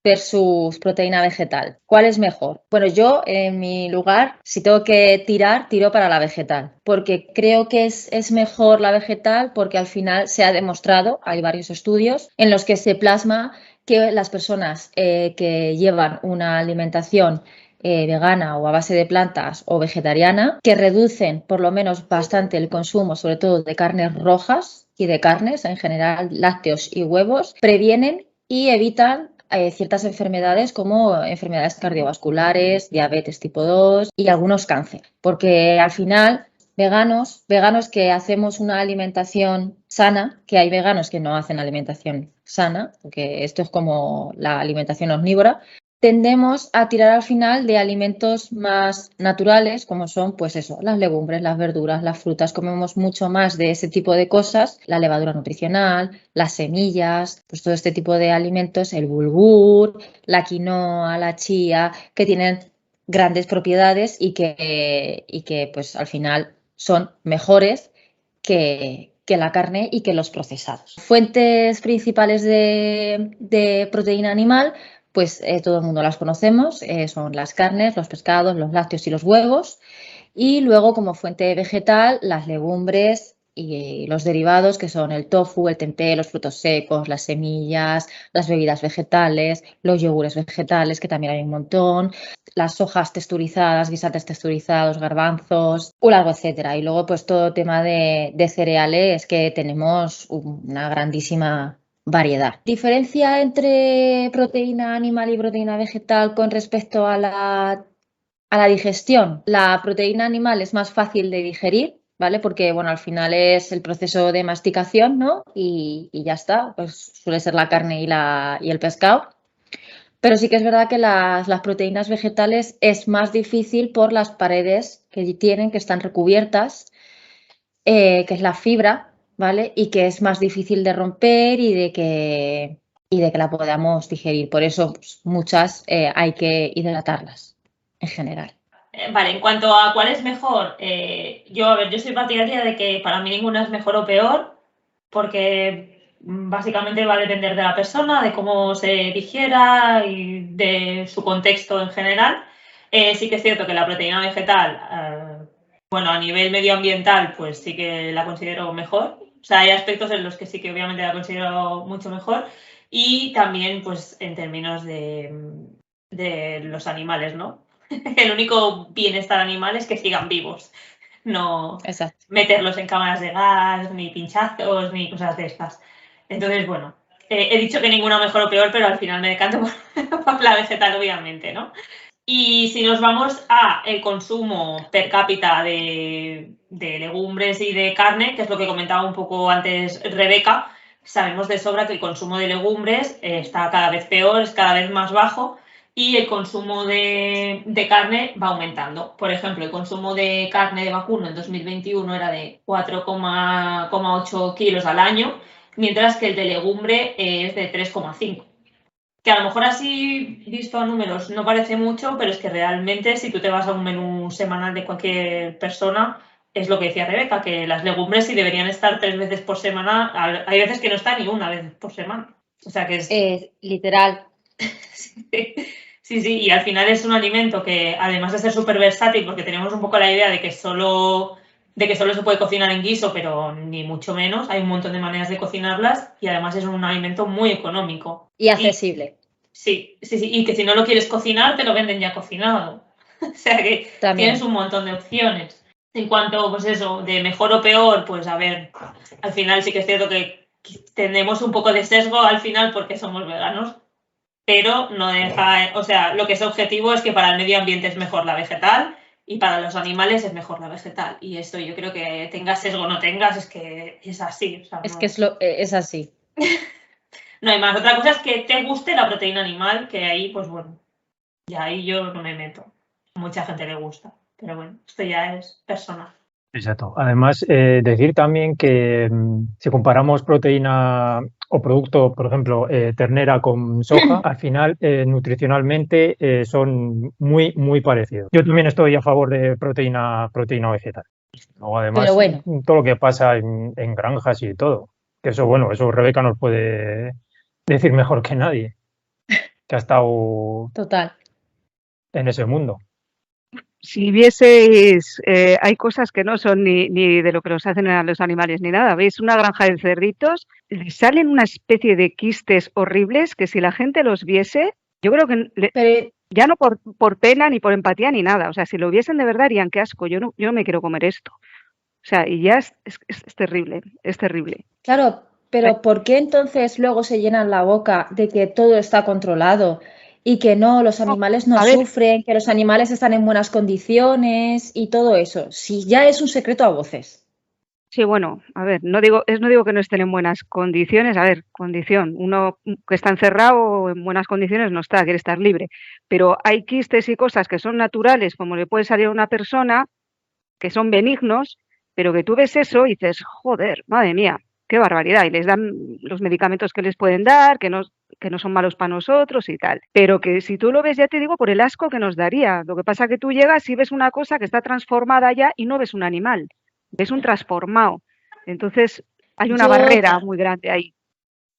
versus proteína vegetal. ¿Cuál es mejor? Bueno, yo en mi lugar, si tengo que tirar, tiro para la vegetal, porque creo que es mejor la vegetal porque al final se ha demostrado, hay varios estudios en los que se plasma que las personas que llevan una alimentación vegana o a base de plantas o vegetariana, que reducen por lo menos bastante el consumo, sobre todo de carnes rojas y de carnes, en general lácteos y huevos, previenen y evitan ciertas enfermedades como enfermedades cardiovasculares, diabetes tipo 2 y algunos cáncer, porque al final veganos que hacemos una alimentación sana, que hay veganos que no hacen alimentación sana, porque esto es como la alimentación omnívora, tendemos a tirar al final de alimentos más naturales, como son, pues eso, las legumbres, las verduras, las frutas. Comemos mucho más de ese tipo de cosas, la levadura nutricional, las semillas, pues todo este tipo de alimentos, el bulgur, la quinoa, la chía, que tienen grandes propiedades y que pues al final son mejores que la carne y que los procesados. Fuentes principales de proteína animal, pues todo el mundo las conocemos, son las carnes, los pescados, los lácteos y los huevos. Y luego como fuente vegetal, las legumbres y los derivados que son el tofu, el tempeh, los frutos secos, las semillas, las bebidas vegetales, los yogures vegetales, que también hay un montón, las hojas texturizadas, guisantes texturizados, garbanzos, un largo etcétera. Y luego pues todo tema de cereales, que tenemos una grandísima variedad. Diferencia entre proteína animal y proteína vegetal con respecto a la digestión. La proteína animal es más fácil de digerir, ¿vale? Porque, bueno, al final es el proceso de masticación, ¿no? Y ya está, pues suele ser la carne y el pescado. Pero sí que es verdad que las proteínas vegetales es más difícil por las paredes que tienen, que están recubiertas, que es la fibra, ¿vale? Y que es más difícil de romper y de que la podamos digerir. Por eso, pues, muchas hay que hidratarlas en general. Vale, en cuanto a cuál es mejor, yo soy partidaria de que para mí ninguna es mejor o peor, porque básicamente va a depender de la persona, de cómo se digiera y de su contexto en general. Sí que es cierto que la proteína vegetal, bueno, a nivel medioambiental, pues sí que la considero mejor. O sea, hay aspectos en los que sí que obviamente la considero mucho mejor. Y también, pues, en términos de los animales, ¿no? El único bienestar animal es que sigan vivos, no Exacto. meterlos en cámaras de gas, ni pinchazos, ni cosas de estas. Entonces, bueno, He dicho que ninguna mejor o peor, pero al final me decanto por la vegetal, obviamente, ¿no? Y si nos vamos a el consumo per cápita de legumbres y de carne, que es lo que comentaba un poco antes Rebeca, sabemos de sobra que el consumo de legumbres está cada vez peor, es cada vez más bajo, y el consumo de carne va aumentando. Por ejemplo, el consumo de carne de vacuno en 2021 era de 4,8 kilos al año, mientras que el de legumbre es de 3,5. Que a lo mejor así, visto a números, no parece mucho, pero es que realmente si tú te vas a un menú semanal de cualquier persona, es lo que decía Rebeca, que las legumbres sí deberían estar 3 veces por semana, hay veces que no están ni una vez por semana. O sea que es... Literal. Sí, y al final es un alimento que, además de ser súper versátil, porque tenemos un poco la idea de que solo se puede cocinar en guiso, pero ni mucho menos, hay un montón de maneras de cocinarlas y además es un alimento muy económico. Y accesible. Sí, y que si no lo quieres cocinar, te lo venden ya cocinado. O sea que También tienes un montón de opciones. En cuanto, pues eso, de mejor o peor, pues a ver, al final sí que es cierto que tenemos un poco de sesgo al final porque somos veganos, pero no deja, o sea, lo que es objetivo es que para el medio ambiente es mejor la vegetal y para los animales es mejor la vegetal. Y esto yo creo que tengas sesgo o no tengas, es que es así. O sea, es no, que es así. no hay más. Otra cosa es que te guste la proteína animal, que ahí, pues bueno, ya ahí yo no me meto. A mucha gente le gusta, pero bueno, esto ya es personal. Exacto. Además, decir también que si comparamos proteína o producto, por ejemplo, ternera con soja, al final nutricionalmente son muy, muy parecidos. Yo también estoy a favor de proteína vegetal. Luego, además, Pero bueno, todo lo que pasa en granjas y todo. Que eso, bueno, eso Rebeca nos puede decir mejor que nadie, que ha estado total. en ese mundo. Si vieseis, hay cosas que no son ni de lo que nos hacen a los animales ni nada. ¿Veis una granja de cerditos? Les salen una especie de quistes horribles que si la gente los viese, yo creo que Pero ya no por pena ni por empatía ni nada. O sea, si lo viesen de verdad dirían qué asco, yo no me quiero comer esto. O sea, y ya es terrible, es terrible. claro, pero ¿por qué entonces luego se llenan la boca de que todo está controlado y que no, los animales no A ver, sufren, que los animales están en buenas condiciones y todo eso? Si ya es un secreto a voces. sí, bueno, a ver, no digo que no estén en buenas condiciones. A ver, condición, uno que está encerrado en buenas condiciones no está, quiere estar libre. Pero hay quistes y cosas que son naturales, como le puede salir a una persona, que son benignos, pero que tú ves eso y dices, joder, madre mía, qué barbaridad. Y les dan los medicamentos que les pueden dar, que no son malos para nosotros y tal. Pero que si tú lo ves, ya te digo, por el asco que nos daría. Lo que pasa es que tú llegas y ves una cosa que está transformada ya y no ves un animal, ves un transformado. Entonces hay una barrera muy grande ahí.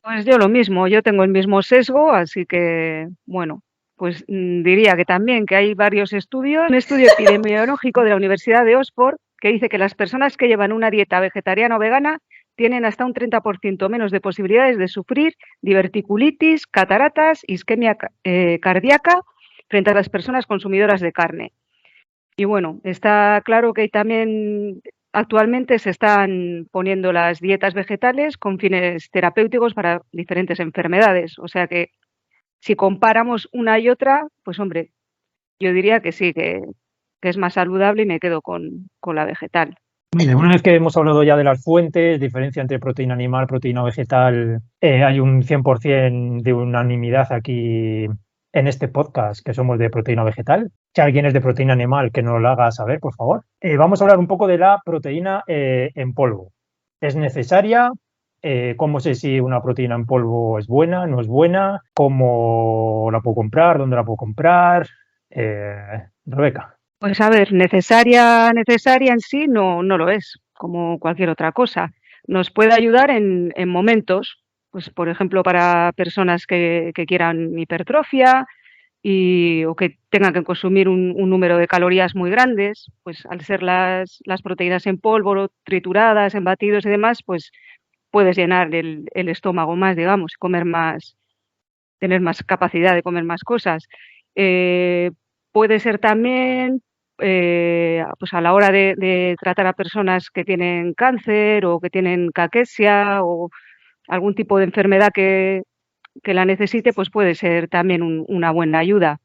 Pues yo lo mismo, yo tengo el mismo sesgo, así que, bueno, pues diría que también que hay varios estudios. Un estudio epidemiológico de la Universidad de Oxford que dice que las personas que llevan una dieta vegetariana o vegana tienen hasta un 30% menos de posibilidades de sufrir diverticulitis, cataratas, isquemia cardíaca frente a las personas consumidoras de carne. Y bueno, está claro que también actualmente se están poniendo las dietas vegetales con fines terapéuticos para diferentes enfermedades. O sea que si comparamos una y otra, pues hombre, yo diría que sí, que es más saludable y me quedo con la vegetal. Mire, una vez que hemos hablado ya de las fuentes, diferencia entre proteína animal, proteína vegetal, hay un 100% de unanimidad aquí en este podcast que somos de proteína vegetal. Si alguien es de proteína animal, que nos lo haga saber, por favor. Vamos a hablar un poco de la proteína en polvo. ¿Es necesaria? ¿Cómo sé si una proteína en polvo es buena, no es buena? ¿Cómo la puedo comprar? ¿Dónde la puedo comprar? Rebeca. Pues a ver, necesaria en sí no lo es, como cualquier otra cosa. Nos puede ayudar en momentos, pues por ejemplo para personas que quieran hipertrofia o que tengan que consumir un número de calorías muy grandes, pues al ser las proteínas en polvo, trituradas, en batidos y demás, pues puedes llenar el estómago más, digamos, comer más, tener más capacidad de comer más cosas. Puede ser también pues a la hora de tratar a personas que tienen cáncer o que tienen caquexia o algún tipo de enfermedad que la necesite, pues puede ser también una buena ayuda.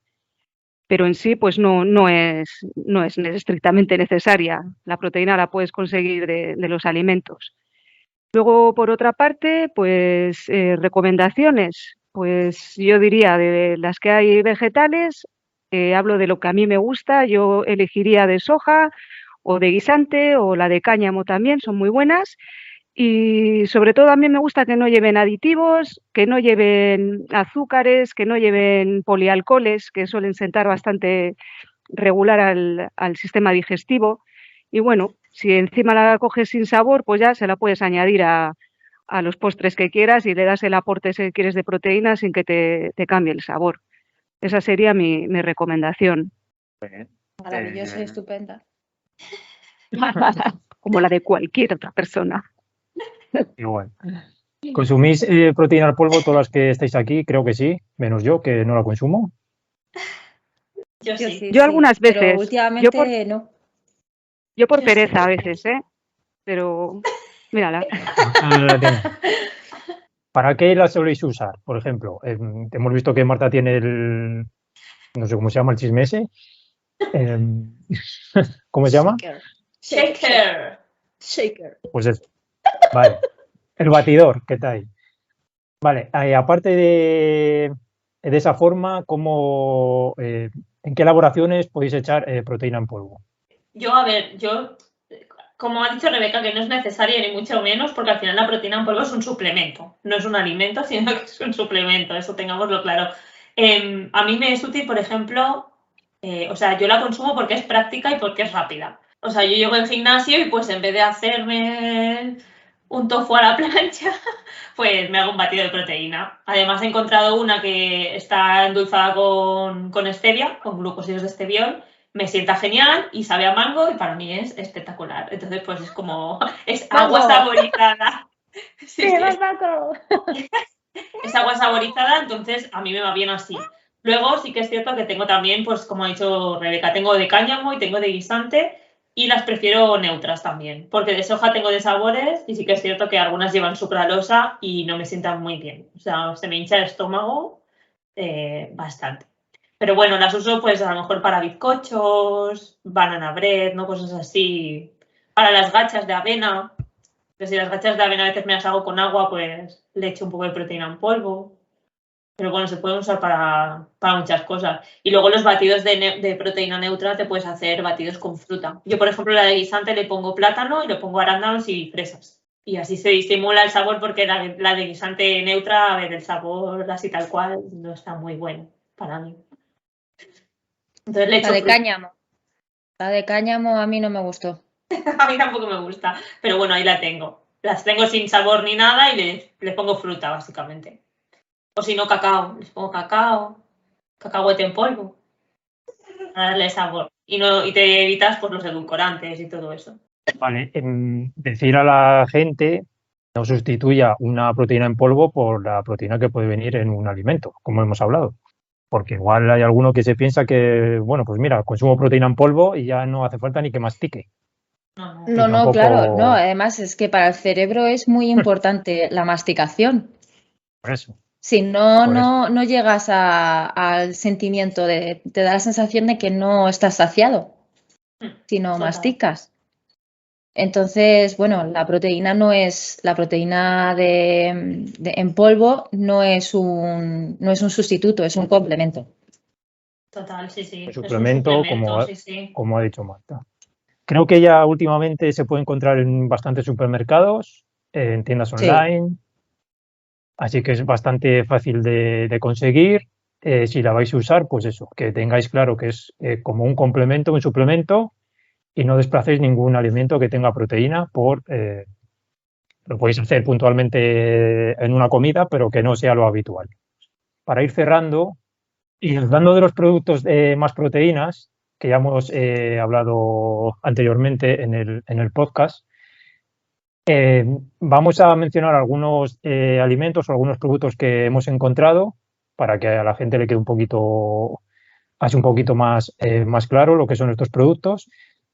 Pero en sí, pues no es estrictamente necesaria. La proteína la puedes conseguir de los alimentos. Luego, por otra parte, pues recomendaciones. Pues yo diría de las que hay vegetales, hablo de lo que a mí me gusta, yo elegiría de soja o de guisante o la de cáñamo también, son muy buenas. Y sobre todo a mí me gusta que no lleven aditivos, que no lleven azúcares, que no lleven polialcoholes, que suelen sentar bastante regular al sistema digestivo. Y bueno, si encima la coges sin sabor, pues ya se la puedes añadir a los postres que quieras y le das el aporte que quieres de proteína sin que te cambie el sabor. Esa sería mi recomendación. Maravillosa y estupenda. Como la de cualquier otra persona. Igual. ¿Consumís proteína al polvo todas las que estáis aquí? Creo que sí, menos yo, que no la consumo. Yo sí. Yo algunas veces. Pero últimamente no. Yo por Yo pereza sí. a veces, ¿eh? Pero mírala. La tengo. ¿Para qué la soléis usar? Por ejemplo, hemos visto que Marta tiene no sé cómo se llama el chisme ese. ¿Cómo se llama? Shaker. Pues eso. Vale. El batidor, ¿qué tal? Vale, aparte de esa forma, ¿en qué elaboraciones podéis echar proteína en polvo? Como ha dicho Rebeca, que no es necesaria ni mucho menos, porque al final la proteína en polvo es un suplemento, no es un alimento, sino que es un suplemento, eso tengámoslo claro. A mí me es útil, por ejemplo, yo la consumo porque es práctica y porque es rápida. O sea, yo llego al gimnasio y pues en vez de hacerme un tofu a la plancha, pues me hago un batido de proteína. Además he encontrado una que está endulzada con stevia, con glucósidos de esteviol. Me sienta genial y sabe a mango y para mí es espectacular. Entonces, pues es como... Es agua saborizada. Sí, es agua saborizada, entonces a mí me va bien así. Luego sí que es cierto que tengo también, pues como ha dicho Rebeca, tengo de cáñamo y tengo de guisante y las prefiero neutras también, porque de soja tengo de sabores y sí que es cierto que algunas llevan sucralosa y no me sientan muy bien. O sea, se me hincha el estómago bastante. Pero bueno, las uso pues a lo mejor para bizcochos, banana bread, ¿no? Cosas así. Para las gachas de avena. Que si las gachas de avena a veces me las hago con agua, pues le echo un poco de proteína en polvo. Pero bueno, se pueden usar para muchas cosas. Y luego los batidos de proteína neutra te puedes hacer batidos con fruta. Yo, por ejemplo, la de guisante le pongo plátano y le pongo arándanos y fresas. Y así se disimula el sabor porque la de guisante neutra, a ver, el sabor así tal cual no está muy bueno para mí. Entonces le echo La de fruta. cáñamo. La de cáñamo a mí no me gustó. A mí tampoco me gusta, pero bueno, ahí la tengo. Las tengo sin sabor ni nada y les pongo fruta, básicamente. O si no, cacao. Les pongo cacahuete en polvo, para darle sabor. Y te evitas pues, los edulcorantes y todo eso. Vale, decir a la gente no sustituya una proteína en polvo por la proteína que puede venir en un alimento, como hemos hablado. Porque igual hay alguno que se piensa que, bueno, pues mira, consumo proteína en polvo y ya no hace falta ni que mastique. No, claro, no. Además es que para el cerebro es muy importante la masticación. Por eso. Si no llegas al sentimiento te da la sensación de que no estás saciado, si no masticas. Entonces, bueno, la proteína en polvo no es un sustituto, es un complemento. Total, sí. Un suplemento, sí. Como ha dicho Marta. Creo que ya últimamente se puede encontrar en bastantes supermercados, en tiendas online, sí. Así que es bastante fácil de conseguir. Si la vais a usar, pues eso, que tengáis claro que es como un complemento, un suplemento, y no desplacéis ningún alimento que tenga proteína lo podéis hacer puntualmente en una comida, pero que no sea lo habitual. Para ir cerrando, y hablando de los productos más proteínas, que ya hemos hablado anteriormente en el podcast, vamos a mencionar algunos alimentos o algunos productos que hemos encontrado para que a la gente le quede un poquito más claro lo que son estos productos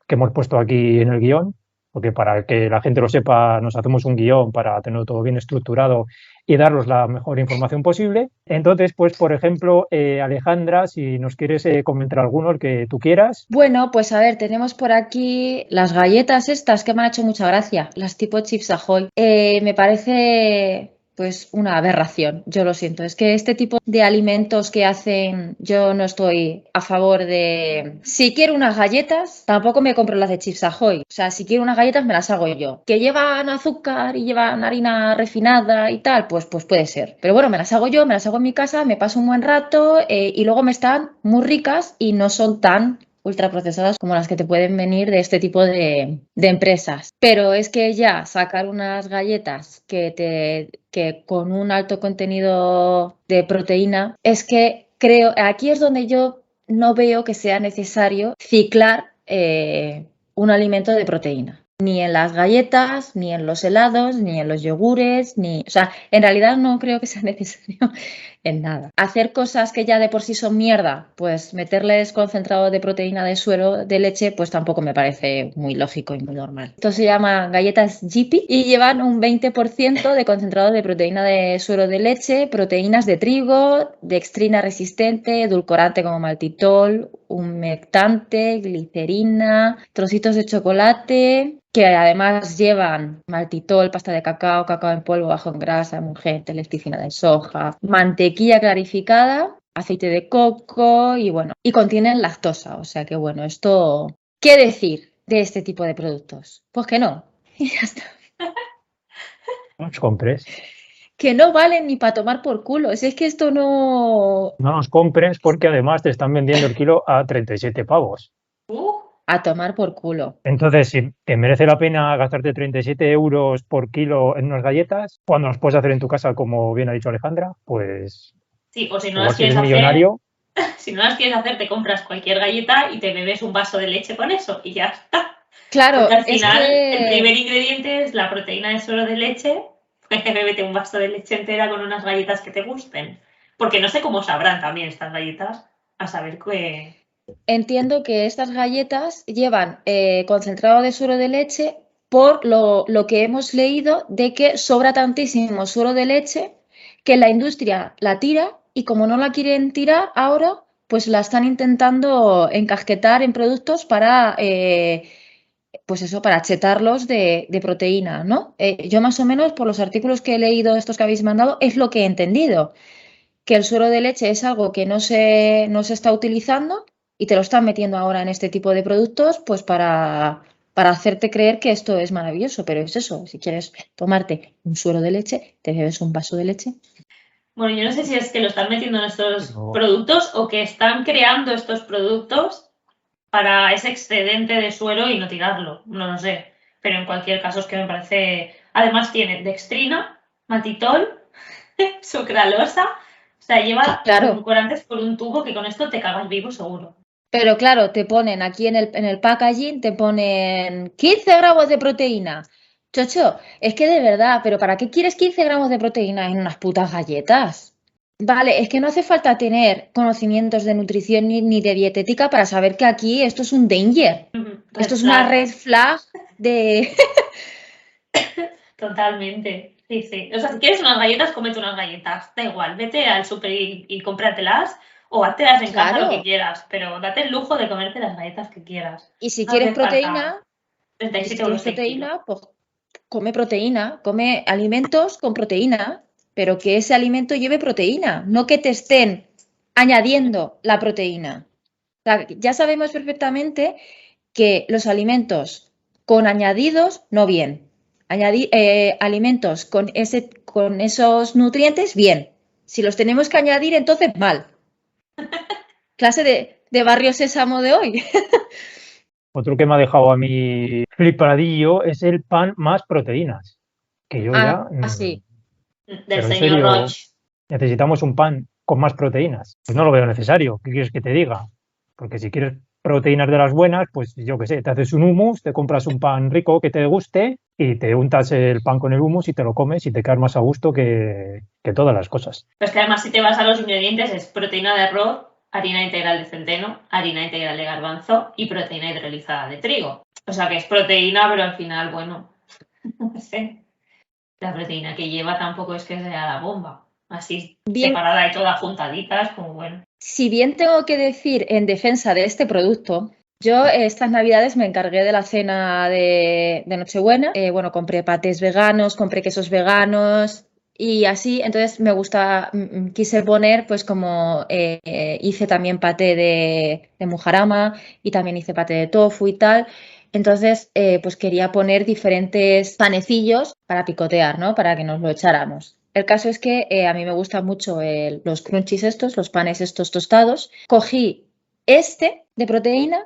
que hemos puesto aquí en el guión. porque para que la gente lo sepa, nos hacemos un guión para tenerlo todo bien estructurado y daros la mejor información posible. Entonces, pues, por ejemplo, Alejandra, si nos quieres comentar alguno, el que tú quieras. Bueno, pues a ver, tenemos por aquí las galletas estas que me han hecho mucha gracia, las tipo Chips Ahoy. Me parece pues una aberración, yo lo siento. Es que este tipo de alimentos que hacen, yo no estoy a favor de... Si quiero unas galletas, tampoco me compro las de Chips Ahoy. O sea, si quiero unas galletas me las hago yo. Que llevan azúcar y llevan harina refinada y tal, pues puede ser. Pero bueno, me las hago yo, me las hago en mi casa, me paso un buen rato y luego me están muy ricas y no son tan ultraprocesadas como las que te pueden venir de este tipo de empresas. Pero es que ya sacar unas galletas que con un alto contenido de proteína, es que creo, aquí es donde yo no veo que sea necesario ciclar un alimento de proteína. Ni en las galletas, ni en los helados, ni en los yogures, o sea, en realidad no creo que sea necesario en nada. Hacer cosas que ya de por sí son mierda, pues meterles concentrado de proteína de suero de leche, pues tampoco me parece muy lógico y muy normal. Esto se llama galletas Jippy y llevan un 20% de concentrado de proteína de suero de leche, proteínas de trigo, dextrina resistente, edulcorante como maltitol, humectante, glicerina, trocitos de chocolate, que además llevan maltitol, pasta de cacao, cacao en polvo, bajo en grasa, emulgente, lecticina de soja, mantequilla clarificada, aceite de coco y bueno, y contienen lactosa. O sea que bueno, esto, ¿qué decir de este tipo de productos? Pues que no, y ya está. No los compres. Que no valen ni para tomar por culo. Si es que esto no... No los compres porque además te están vendiendo el kilo a 37 pavos. A tomar por culo. Entonces, si te merece la pena gastarte 37 euros por kilo en unas galletas, cuando las puedes hacer en tu casa, como bien ha dicho Alejandra, pues Sí, o si no igual las si eres quieres hacer, millonario, si no las quieres hacer, te compras cualquier galleta y te bebes un vaso de leche con eso y ya está. Claro, Porque al es final que... el primer ingrediente es la proteína de suero de leche. Bébete un vaso de leche entera con unas galletas que te gusten. Porque no sé cómo sabrán también estas galletas, a saber que... Entiendo que estas galletas llevan concentrado de suero de leche por lo que hemos leído de que sobra tantísimo suero de leche que la industria la tira y como no la quieren tirar ahora, pues la están intentando encasquetar en productos para, pues eso, para chetarlos de proteína, ¿no? Yo más o menos por los artículos que he leído, estos que habéis mandado, es lo que he entendido, que el suero de leche es algo que no se está utilizando y te lo están metiendo ahora en este tipo de productos, pues para hacerte creer que esto es maravilloso, pero es eso, si quieres tomarte un suero de leche, te bebes un vaso de leche. Bueno, yo no sé si es que lo están metiendo en estos No. productos o que están creando estos productos para ese excedente de suero y no tirarlo, no lo sé. Pero en cualquier caso es que me parece... Además tiene dextrina, maltitol, sucralosa, o sea, lleva Claro. edulcorantes por un tubo que con esto te cagas vivo seguro. Pero claro, te ponen aquí en el packaging, te ponen 15 gramos de proteína. Chocho, es que de verdad, pero ¿para qué quieres 15 gramos de proteína en unas putas galletas? Vale, es que no hace falta tener conocimientos de nutrición ni de dietética para saber que aquí esto es un danger. Esto es una red flag de... Totalmente. Sí, sí. O sea, si quieres unas galletas, cómete unas galletas. Da igual, vete al súper y cómpratelas o háztelas en casa lo que quieras, pero date el lujo de comerte las galletas que quieras. Y si No quieres hace falta proteína, 37 euros el kilo. pues come proteína, come alimentos con proteína, pero que ese alimento lleve proteína, no que te estén añadiendo la proteína. O sea, ya sabemos perfectamente que los alimentos con añadidos, no bien. Alimentos con esos nutrientes, bien. Si los tenemos que añadir, entonces mal. Clase de barrio sésamo de hoy. otro que me ha dejado a mí flipadillo es el pan más proteínas. Que yo ya... sí. Del pero en señor serio, Roch. necesitamos un pan con más proteínas. Pues no lo veo necesario. ¿Qué quieres que te diga? Porque si quieres proteínas de las buenas, pues yo qué sé, te haces un hummus, te compras un pan rico que te guste y te untas el pan con el hummus y te lo comes y te quedas más a gusto que todas las cosas. Pero es que además si te vas a los ingredientes es proteína de arroz, harina integral de centeno, harina integral de garbanzo y proteína hidrolizada de trigo. O sea que es proteína, pero al final, bueno, no sé. La proteína que lleva tampoco es que sea la bomba. Así Bien. separada y todas juntaditas, como bueno. Si bien tengo que decir en defensa de este producto, yo estas navidades me encargué de la cena de Nochebuena. Bueno, compré patés veganos, compré quesos veganos y así. Entonces me gusta, quise poner pues como hice también paté de mujarama y también hice paté de tofu y tal. Entonces pues quería poner diferentes panecillos para picotear, ¿no? Para que nos lo echáramos. El caso es que a mí me gustan mucho los crunchies estos, los panes estos tostados. Cogí este de proteína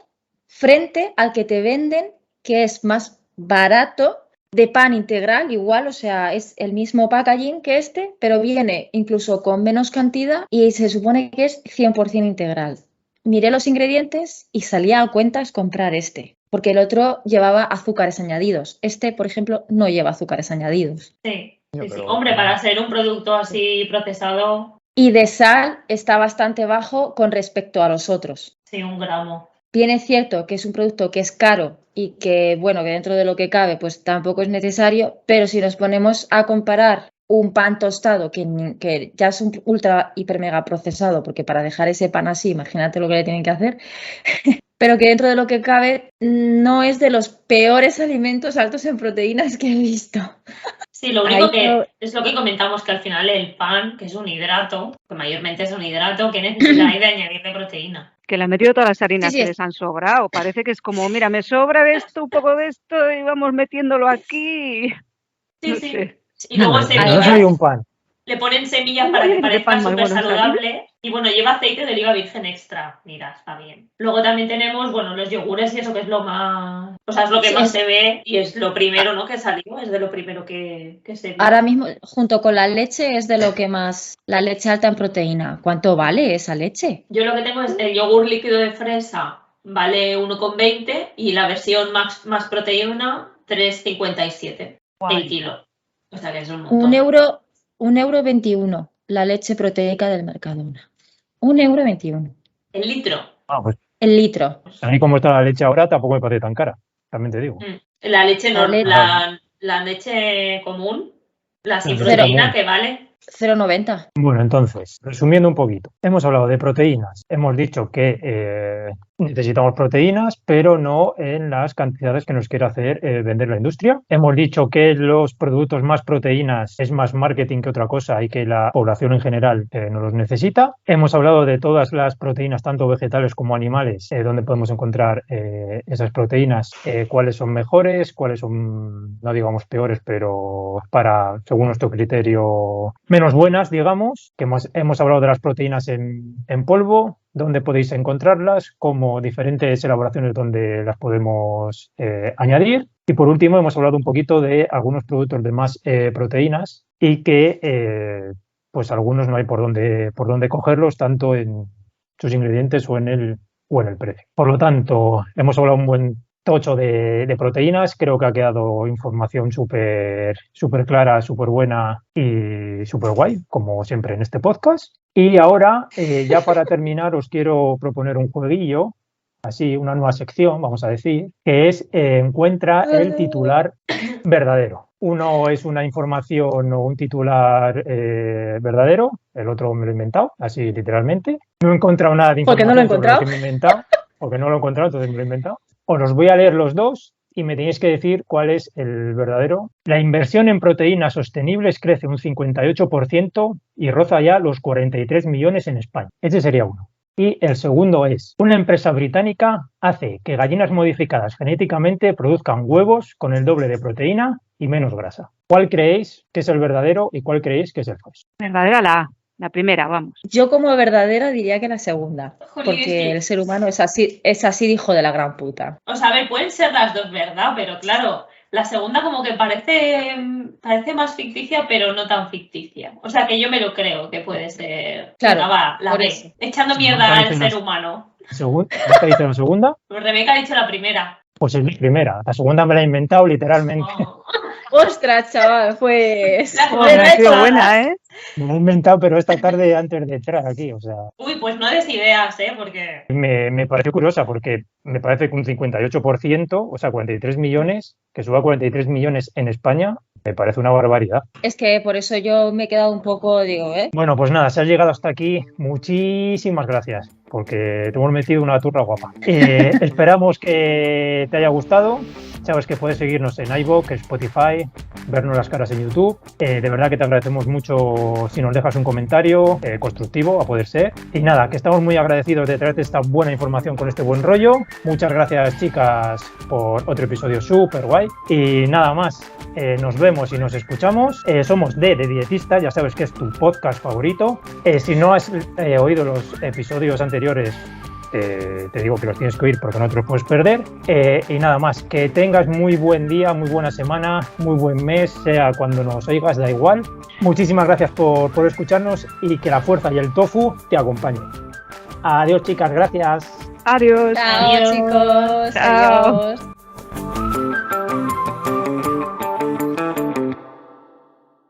frente al que te venden, que es más barato, de pan integral, igual, o sea, es el mismo packaging que este, pero viene incluso con menos cantidad y se supone que es 100% integral. Miré los ingredientes y salía a cuentas comprar este, porque el otro llevaba azúcares añadidos. Este, por ejemplo, no lleva azúcares añadidos. Sí. Sí, sí. Pero- Hombre, para ser un producto así procesado, Y de sal está bastante bajo con respecto a los otros. sí, 1 gramo. Bien es cierto que es un producto que es caro y que, bueno, que dentro de lo que cabe, pues tampoco es necesario, pero si nos ponemos a comparar un pan tostado que ya es un ultra, hiper, mega procesado, porque para dejar ese pan así, imagínate lo que le tienen que hacer, pero que dentro de lo que cabe no es de los peores alimentos altos en proteínas que he visto. Sí, lo único Ahí que no- es lo que comentamos, que al final el pan, que es un hidrato, que mayormente es un hidrato, ¿qué necesidad hay de añadirle proteína? Que le han metido todas las harinas Sí, sí, que les han sobrado. Parece que es como, mira, me sobra de esto, un poco de esto y vamos metiéndolo aquí. Sí, No sí. sé. Y luego No semillas, soy un pan. le ponen semillas Un para que bollete de parezca pan muy súper bueno en saludable. Y bueno, lleva aceite de oliva virgen extra. Mira, está bien. Luego también tenemos, bueno, los yogures y eso que es lo más... O sea, es lo que Sí, más es- se ve y es lo primero, ¿no? Que salió, es de lo primero que se vio. Ahora mismo, junto con la leche, es de lo que más, la leche alta en proteína. ¿Cuánto vale esa leche? Yo lo que tengo es el yogur líquido de fresa, vale 1,20 y la versión más proteína 3,57 el kilo. O sea que es un montón. Un euro 21 la leche proteica del Mercadona. 1,21 € El litro. Ah, pues el litro. a mí como está la leche ahora tampoco me parece tan cara, también te digo. La leche, La leche- la leche común, la sin La leche proteína, común. que vale. 0,90. Bueno, entonces, resumiendo un poquito, hemos hablado de proteínas, hemos dicho que necesitamos proteínas, pero no en las cantidades que nos quiere hacer vender la industria. Hemos dicho que los productos más proteínas es más marketing que otra cosa y que la población en general no los necesita. Hemos hablado de todas las proteínas, tanto vegetales como animales, donde podemos encontrar esas proteínas, cuáles son mejores, cuáles son, no digamos peores, pero para, según nuestro criterio, menos buenas, digamos, que hemos hablado de las proteínas en polvo, dónde podéis encontrarlas, como diferentes elaboraciones donde las podemos añadir. Y por último, hemos hablado un poquito de algunos productos de más proteínas y que pues algunos no hay por dónde cogerlos, tanto en sus ingredientes o en el precio. Por lo tanto, hemos hablado un buen tocho de proteínas. Creo que ha quedado información súper clara, súper buena y súper guay, como siempre en este podcast. Y ahora, ya para terminar, os quiero proponer un jueguillo, así una nueva sección, vamos a decir, que es encuentra el titular verdadero. Uno es una información o un titular verdadero, el otro me lo he inventado, así literalmente. No he encontrado nada de ¿Por qué no información lo he sobre lo que me he inventado, porque no lo he encontrado, entonces me lo he inventado. Os los voy a leer los dos y me tenéis que decir cuál es el verdadero. La inversión en proteínas sostenibles crece un 58% y roza ya los 43 millones en España. Ese sería uno. Y el segundo es, una empresa británica hace que gallinas modificadas genéticamente produzcan huevos con el doble de proteína y menos grasa. ¿Cuál creéis que es el verdadero y cuál creéis que es el falso? Verdadera la primera, vamos. Yo como verdadera diría que la segunda, Jolín, porque es que- el ser humano es así de hijo de la gran puta. O sea, a ver, pueden ser las dos, ¿verdad? Pero claro, la segunda como que parece más ficticia, pero no tan ficticia. O sea, que yo me lo creo que puede ser. Claro, Venga, va, la por B. eso. Echando Sí, mierda me al parece ser las- humano. ¿Esta dice la segunda? Pues Rebeca ha dicho la primera. Pues es la primera. La segunda me la he inventado literalmente. Oh. Ostras, chaval, pues... Joder, ha sido buena, ¿eh? Me lo he inventado, pero esta tarde antes de entrar aquí, o sea... Uy, pues no des ideas, porque... Me pareció curiosa porque me parece que un 58%, o sea, 43 millones, que suba a 43 millones en España, me parece una barbaridad. Es que por eso yo me he quedado un poco, Bueno, pues nada, si has llegado hasta aquí, muchísimas gracias, porque te hemos metido una turra guapa. Esperamos que te haya gustado. Sabes que puedes seguirnos en iVoox, Spotify, vernos las caras en YouTube. De verdad que te agradecemos mucho si nos dejas un comentario constructivo, a poder ser. Y nada, que estamos muy agradecidos de traerte esta buena información con este buen rollo. Muchas gracias, chicas, por otro episodio súper guay. Y nada más, nos vemos y nos escuchamos. Somos de Dietista, ya sabes que es tu podcast favorito. Si no has oído los episodios anteriores, te digo que los tienes que oír porque no te los puedes perder. Y nada más, que tengas muy buen día, muy buena semana, muy buen mes, sea cuando nos oigas, da igual. Muchísimas gracias por escucharnos y que la fuerza y el tofu te acompañen. Adiós, chicas, gracias. Adiós. Chao, Adiós. chicos. Chao. Adiós.